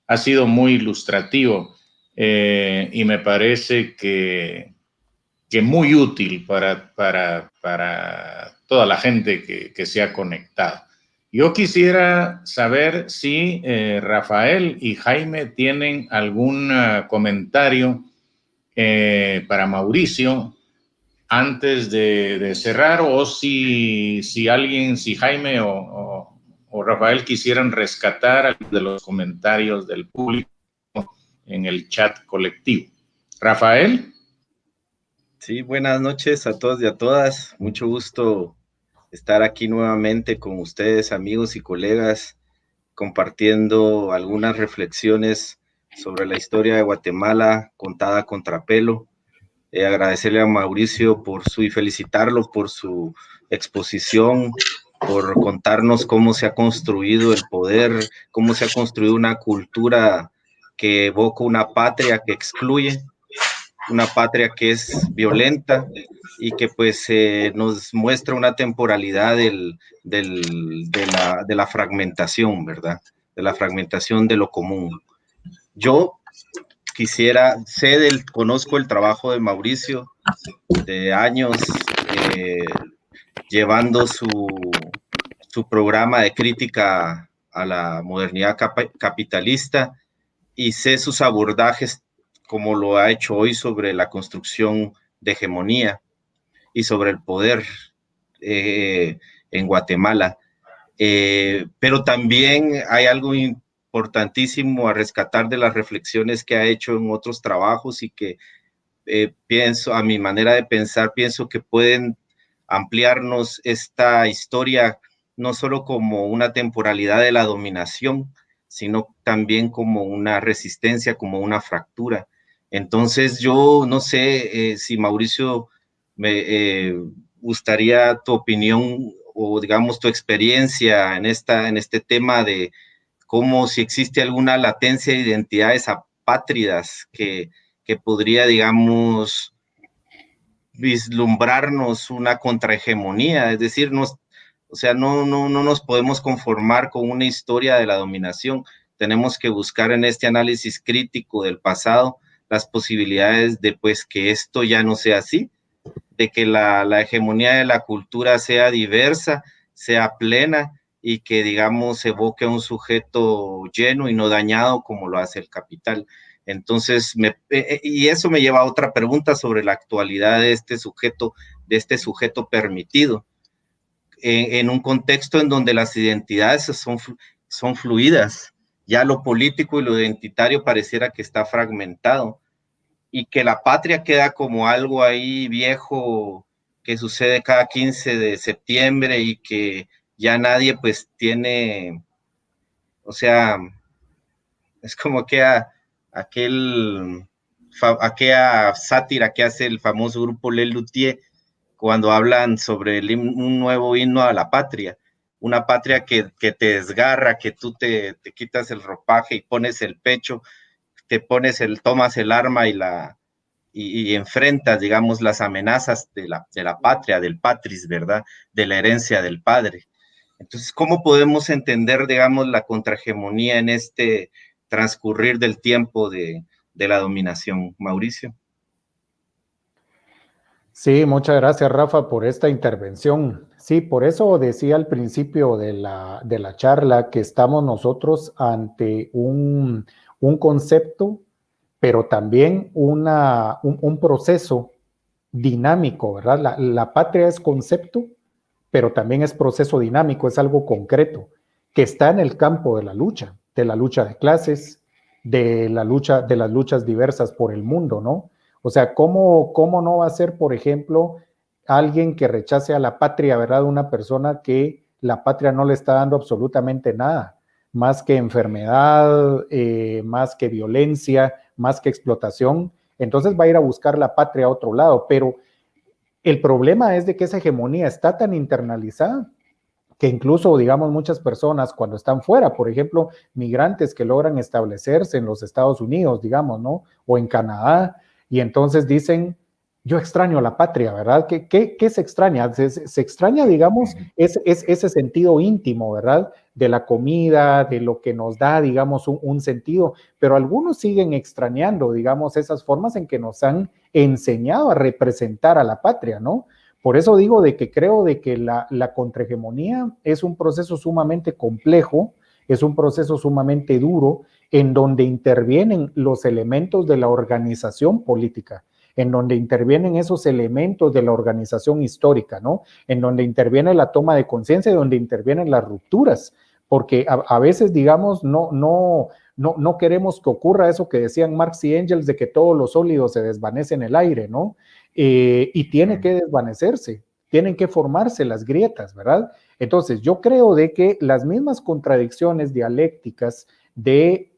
Ha sido muy ilustrativo y me parece que muy útil para toda la gente que se ha conectado. Yo quisiera saber si Rafael y Jaime tienen algún comentario para Mauricio antes de cerrar, o si alguien, si Jaime o Rafael quisieran rescatar de los comentarios del público en el chat colectivo. Rafael. Sí, buenas noches a todos y a todas. Mucho gusto estar aquí nuevamente con ustedes, amigos y colegas, compartiendo algunas reflexiones sobre la historia de Guatemala contada a contrapelo. Agradecerle a Mauricio y felicitarlo por su exposición, por contarnos cómo se ha construido el poder, cómo se ha construido una cultura que evoca una patria que excluye, una patria que es violenta y que pues nos muestra una temporalidad de la fragmentación, ¿verdad? De la fragmentación de lo común. Yo conozco el trabajo de Mauricio de años llevando su programa de crítica a la modernidad capitalista, y sé sus abordajes como lo ha hecho hoy sobre la construcción de hegemonía y sobre el poder en Guatemala. Pero también hay algo importantísimo a rescatar de las reflexiones que ha hecho en otros trabajos y que pienso, a mi manera de pensar, pienso que pueden ampliarnos esta historia no solo como una temporalidad de la dominación, sino también como una resistencia, como una fractura. Entonces yo no sé si Mauricio me gustaría tu opinión o digamos tu experiencia en este tema de cómo si existe alguna latencia de identidades apátridas que podría, digamos, vislumbrarnos una contrahegemonía, es decir, no nos podemos conformar con una historia de la dominación, tenemos que buscar en este análisis crítico del pasado las posibilidades de pues que esto ya no sea así, de que la hegemonía de la cultura sea diversa, sea plena y que digamos evoque a un sujeto lleno y no dañado como lo hace el capital. Entonces, y eso me lleva a otra pregunta sobre la actualidad de este sujeto permitido. en un contexto en donde las identidades son fluidas. Ya lo político y lo identitario pareciera que está fragmentado y que la patria queda como algo ahí viejo que sucede cada 15 de septiembre y que ya nadie pues tiene, o sea, es como que aquella sátira que hace el famoso grupo Les Luthiers cuando hablan sobre un nuevo himno a la patria, una patria que te desgarra, que tú te quitas el ropaje y pones el pecho, tomas el arma y enfrentas, digamos, las amenazas de la patria, del patris, ¿verdad? De la herencia del padre. Entonces, ¿cómo podemos entender, digamos, la contrahegemonía en este transcurrir del tiempo de la dominación, Mauricio? Sí, muchas gracias, Rafa, por esta intervención. Sí, por eso decía al principio de la charla que estamos nosotros ante un concepto, pero también un proceso dinámico, ¿verdad? La patria es concepto, pero también es proceso dinámico, es algo concreto, que está en el campo de la lucha de clases, de las luchas diversas por el mundo, ¿no? O sea, ¿cómo no va a ser, por ejemplo, alguien que rechace a la patria, ¿verdad? Una persona que la patria no le está dando absolutamente nada, más que enfermedad, más que violencia, más que explotación. Entonces va a ir a buscar la patria a otro lado, pero el problema es de que esa hegemonía está tan internalizada que incluso, digamos, muchas personas cuando están fuera, por ejemplo, migrantes que logran establecerse en los Estados Unidos, digamos, ¿no? O en Canadá, y entonces dicen, yo extraño la patria, ¿verdad? ¿Qué se extraña? Se extraña, digamos, ese sentido íntimo, ¿verdad? De la comida, de lo que nos da, digamos, un sentido, pero algunos siguen extrañando, digamos, esas formas en que nos han enseñado a representar a la patria, ¿no? Por eso digo de que creo de que la contrahegemonía es un proceso sumamente complejo, es un proceso sumamente duro, en donde intervienen los elementos de la organización política, en donde intervienen esos elementos de la organización histórica, ¿no? En donde interviene la toma de conciencia y donde intervienen las rupturas, porque a veces, digamos, no queremos que ocurra eso que decían Marx y Engels de que todo lo sólido se desvanece en el aire, ¿no? Y tiene que desvanecerse, tienen que formarse las grietas, ¿verdad? Entonces, yo creo de que las mismas contradicciones dialécticas de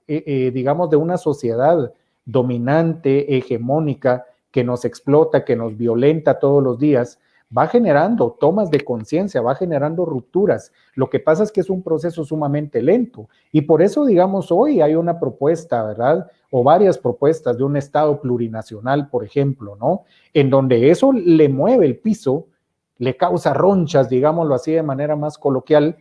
digamos, de una sociedad dominante, hegemónica, que nos explota, que nos violenta todos los días, va generando tomas de conciencia, va generando rupturas. Lo que pasa es que es un proceso sumamente lento y por eso, digamos, hoy hay una propuesta, ¿verdad? O varias propuestas de un Estado plurinacional, por ejemplo, ¿no? En donde eso le mueve el piso, le causa ronchas, digámoslo así de manera más coloquial,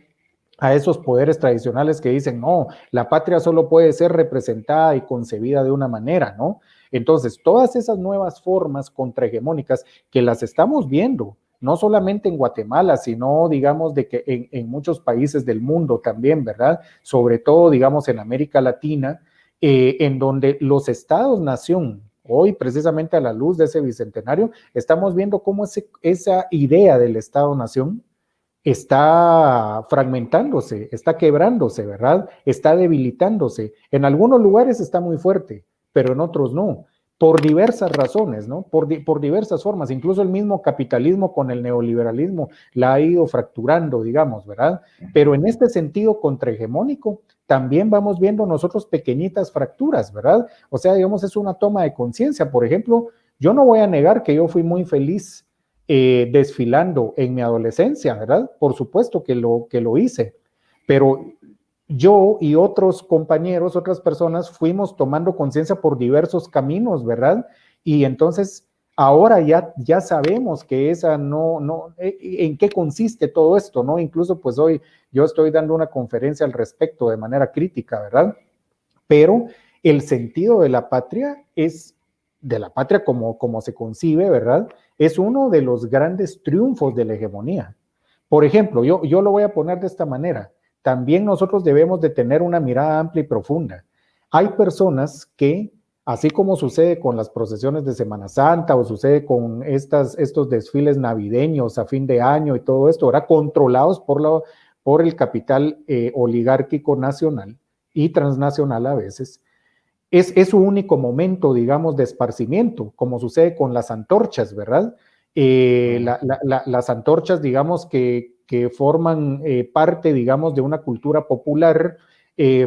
a esos poderes tradicionales que dicen, no, la patria solo puede ser representada y concebida de una manera, ¿no? Entonces, todas esas nuevas formas contrahegemónicas que las estamos viendo, no solamente en Guatemala, sino, digamos, de que en muchos países del mundo también, ¿verdad? Sobre todo, digamos, en América Latina, en donde los estados-nación, hoy precisamente a la luz de ese bicentenario, estamos viendo cómo esa idea del Estado-nación está fragmentándose, está quebrándose, ¿verdad? Está debilitándose. En algunos lugares está muy fuerte, pero en otros no, por diversas razones, ¿no? Por diversas formas. Incluso el mismo capitalismo con el neoliberalismo la ha ido fracturando, digamos, ¿verdad? Pero en este sentido contrahegemónico, también vamos viendo nosotros pequeñitas fracturas, ¿verdad? O sea, digamos, es una toma de conciencia. Por ejemplo, yo no voy a negar que yo fui muy feliz desfilando en mi adolescencia, ¿verdad? Por supuesto que lo hice, pero yo y otros compañeros, otras personas, fuimos tomando conciencia por diversos caminos, ¿verdad? Y entonces ahora ya sabemos que en qué consiste todo esto, ¿no? Incluso pues hoy yo estoy dando una conferencia al respecto de manera crítica, ¿verdad? Pero el sentido de la patria como se concibe, ¿verdad? Es uno de los grandes triunfos de la hegemonía. Por ejemplo, yo lo voy a poner de esta manera. También nosotros debemos de tener una mirada amplia y profunda. Hay personas que Así como sucede con las procesiones de Semana Santa o sucede con estos desfiles navideños a fin de año y todo esto, ahora controlados por el capital oligárquico nacional y transnacional a veces, es su único momento, digamos, de esparcimiento, como sucede con las antorchas, ¿verdad? Las antorchas, digamos, que forman parte, digamos, de una cultura popular,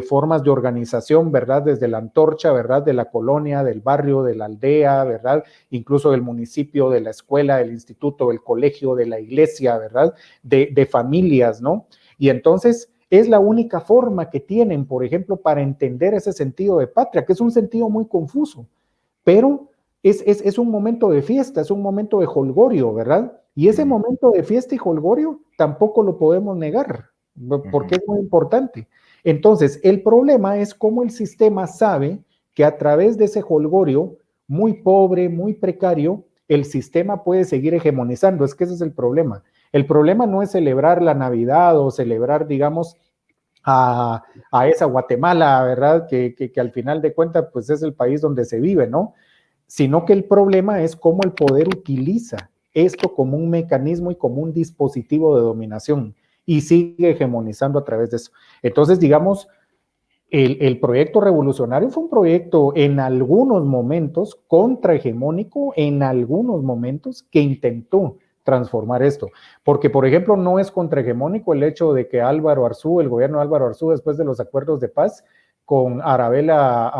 formas de organización, ¿verdad? Desde la antorcha, ¿verdad? De la colonia, del barrio, de la aldea, ¿verdad? Incluso del municipio, de la escuela, del instituto, del colegio, de la iglesia, ¿verdad? De familias, ¿no? Y entonces es la única forma que tienen, por ejemplo, para entender ese sentido de patria, que es un sentido muy confuso, pero es un momento de fiesta, es un momento de jolgorio, ¿verdad? Y ese momento de fiesta y jolgorio tampoco lo podemos negar, porque es muy importante. Entonces, el problema es cómo el sistema sabe que a través de ese jolgorio muy pobre, muy precario, el sistema puede seguir hegemonizando. Es que ese es el problema. El problema no es celebrar la Navidad o celebrar, digamos, a esa Guatemala, ¿verdad? Que al final de cuentas, pues es el país donde se vive, ¿no? Sino que el problema es cómo el poder utiliza esto como un mecanismo y como un dispositivo de dominación y sigue hegemonizando a través de eso. Entonces, digamos, el proyecto revolucionario fue un proyecto en algunos momentos contrahegemónico, en algunos momentos que intentó transformar esto. Porque, por ejemplo, no es contrahegemónico el hecho de que Álvaro Arzú, el gobierno de Álvaro Arzú, después de los acuerdos de paz con Arabella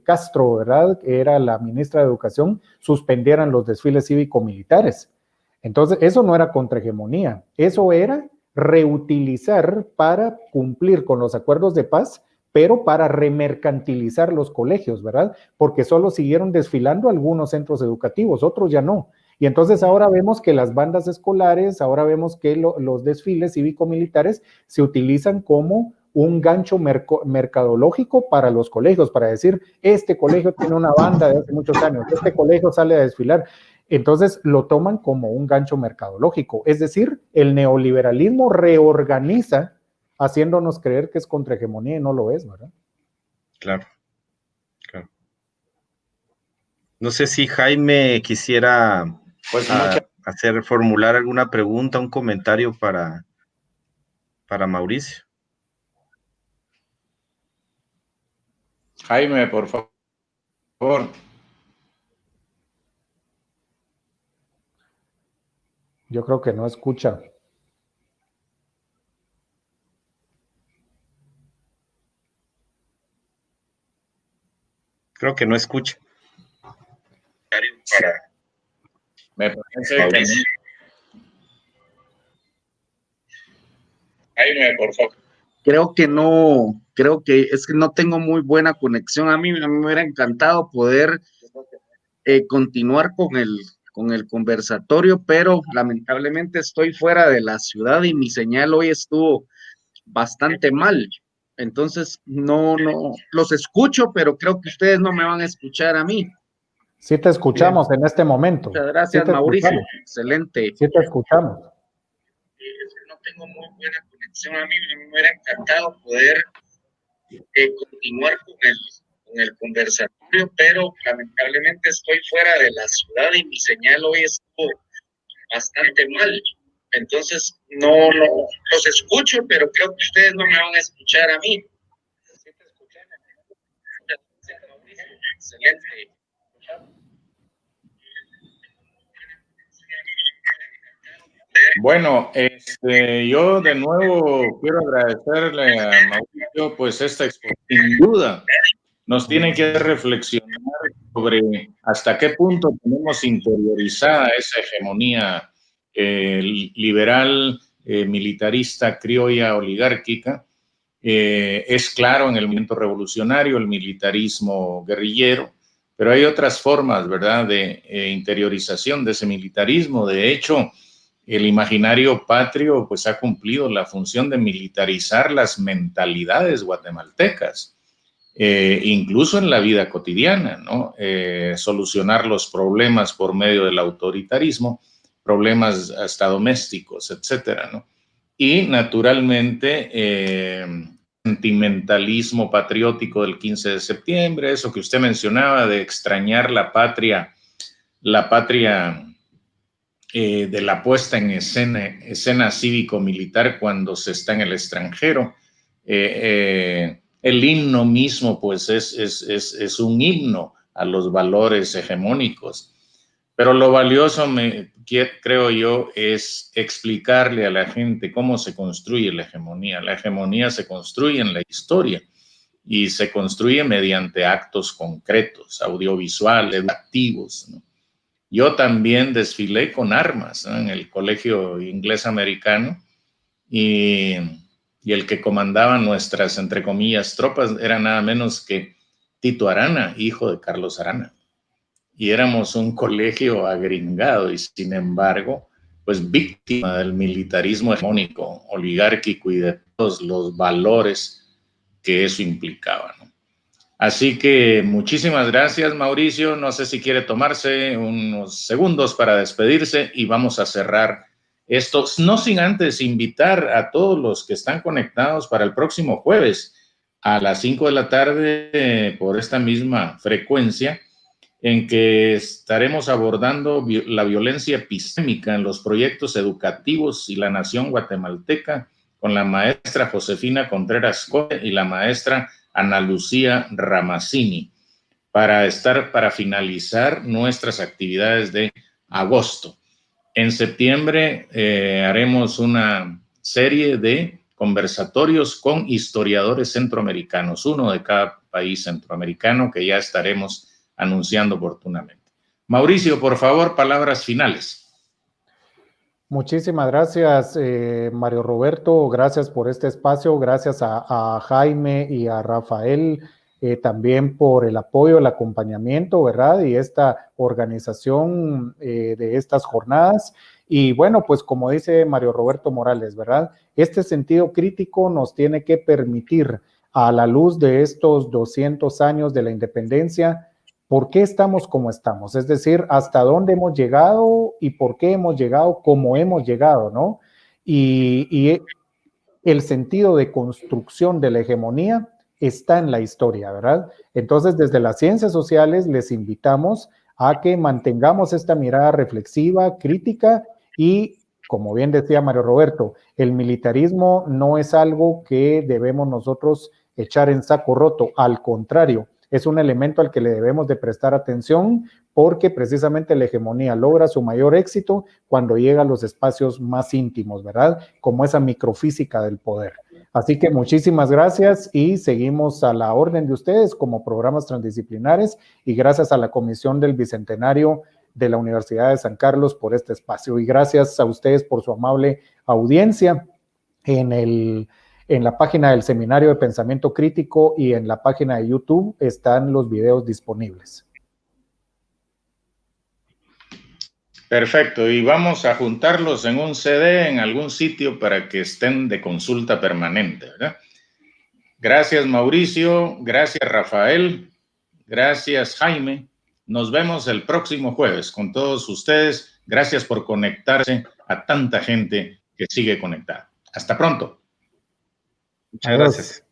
Castro, ¿verdad? Que era la ministra de Educación, suspendieran los desfiles cívico-militares. Entonces, eso no era contrahegemonía, eso era reutilizar para cumplir con los acuerdos de paz, pero para remercantilizar los colegios, ¿verdad? Porque solo siguieron desfilando algunos centros educativos, otros ya no. Y entonces ahora vemos que las bandas escolares, ahora vemos que los desfiles cívico-militares se utilizan como un gancho mercadológico para los colegios, para decir, este colegio tiene una banda de hace muchos años, este colegio sale a desfilar. Entonces lo toman como un gancho mercadológico, es decir, el neoliberalismo reorganiza haciéndonos creer que es contrahegemonía y no lo es, ¿verdad? Claro, claro. No sé si Jaime quisiera formular alguna pregunta, un comentario para Mauricio. Jaime, por favor. Yo creo que no escucha. Creo que no escucha. Me parece que no. Jaime, por favor. Creo que es que no tengo muy buena conexión. A mí me hubiera encantado poder continuar con el conversatorio, pero lamentablemente estoy fuera de la ciudad y mi señal hoy estuvo bastante mal. Entonces, no, los escucho, pero creo que ustedes no me van a escuchar a mí. Sí te escuchamos en este momento. Muchas gracias, sí Mauricio. Escuchamos. Excelente. Sí te escuchamos. No tengo muy buena conexión. A mí me hubiera encantado poder continuar con el conversatorio, pero lamentablemente estoy fuera de la ciudad y mi señal hoy estuvo bastante mal. Entonces, no los escucho, pero creo que ustedes no me van a escuchar a mí. Excelente. Bueno, yo de nuevo quiero agradecerle a Mauricio, pues esta exposición, sin duda, nos tiene que reflexionar sobre hasta qué punto tenemos interiorizada esa hegemonía liberal, militarista, criolla, oligárquica. Es claro en el movimiento revolucionario, el militarismo guerrillero, pero hay otras formas, ¿verdad?, de interiorización de ese militarismo. De hecho, el imaginario patrio pues ha cumplido la función de militarizar las mentalidades guatemaltecas, incluso en la vida cotidiana, ¿no? Solucionar los problemas por medio del autoritarismo, problemas hasta domésticos, etcétera, ¿no? Y naturalmente sentimentalismo patriótico del 15 de septiembre, eso que usted mencionaba de extrañar la patria de la puesta en escena cívico-militar cuando se está en el extranjero. El himno mismo, pues, es un himno a los valores hegemónicos. Pero lo valioso, creo yo, es explicarle a la gente cómo se construye la hegemonía. La hegemonía se construye en la historia y se construye mediante actos concretos, audiovisuales, activos, ¿no? Yo también desfilé con armas, ¿no?, en el colegio inglés americano, y el que comandaba nuestras, entre comillas, tropas era nada menos que Tito Arana, hijo de Carlos Arana. Y éramos un colegio agringado y, sin embargo, pues víctima del militarismo hegemónico, oligárquico y de todos los valores que eso implicaba, ¿no? Así que muchísimas gracias, Mauricio. No sé si quiere tomarse unos segundos para despedirse y vamos a cerrar esto, no sin antes invitar a todos los que están conectados para el próximo jueves a las 5 de la tarde por esta misma frecuencia, en que estaremos abordando la violencia epistémica en los proyectos educativos y la nación guatemalteca con la maestra Josefina Contreras Coe y la maestra Ana Lucía Ramazzini, para finalizar nuestras actividades de agosto. En septiembre haremos una serie de conversatorios con historiadores centroamericanos, uno de cada país centroamericano, que ya estaremos anunciando oportunamente. Mauricio, por favor, palabras finales. Muchísimas gracias, Mario Roberto. Gracias por este espacio. Gracias a Jaime y a Rafael también por el apoyo, el acompañamiento, ¿verdad? Y esta organización de estas jornadas. Y bueno, pues como dice Mario Roberto Morales, ¿verdad? Este sentido crítico nos tiene que permitir, a la luz de estos 200 años de la independencia, ¿por qué estamos como estamos? Es decir, hasta dónde hemos llegado y por qué hemos llegado como hemos llegado, ¿no? Y el sentido de construcción de la hegemonía está en la historia, ¿verdad? Entonces, desde las ciencias sociales les invitamos a que mantengamos esta mirada reflexiva, crítica y, como bien decía Mario Roberto, el militarismo no es algo que debemos nosotros echar en saco roto, al contrario, es un elemento al que le debemos de prestar atención porque precisamente la hegemonía logra su mayor éxito cuando llega a los espacios más íntimos, ¿verdad? Como esa microfísica del poder. Así que muchísimas gracias y seguimos a la orden de ustedes como programas transdisciplinares y gracias a la Comisión del Bicentenario de la Universidad de San Carlos por este espacio y gracias a ustedes por su amable audiencia en la página del Seminario de Pensamiento Crítico y en la página de YouTube están los videos disponibles. Perfecto, y vamos a juntarlos en un CD en algún sitio para que estén de consulta permanente, ¿verdad? Gracias, Mauricio, gracias, Rafael, gracias, Jaime. Nos vemos el próximo jueves con todos ustedes. Gracias por conectarse a tanta gente que sigue conectada. Hasta pronto. Muchas gracias.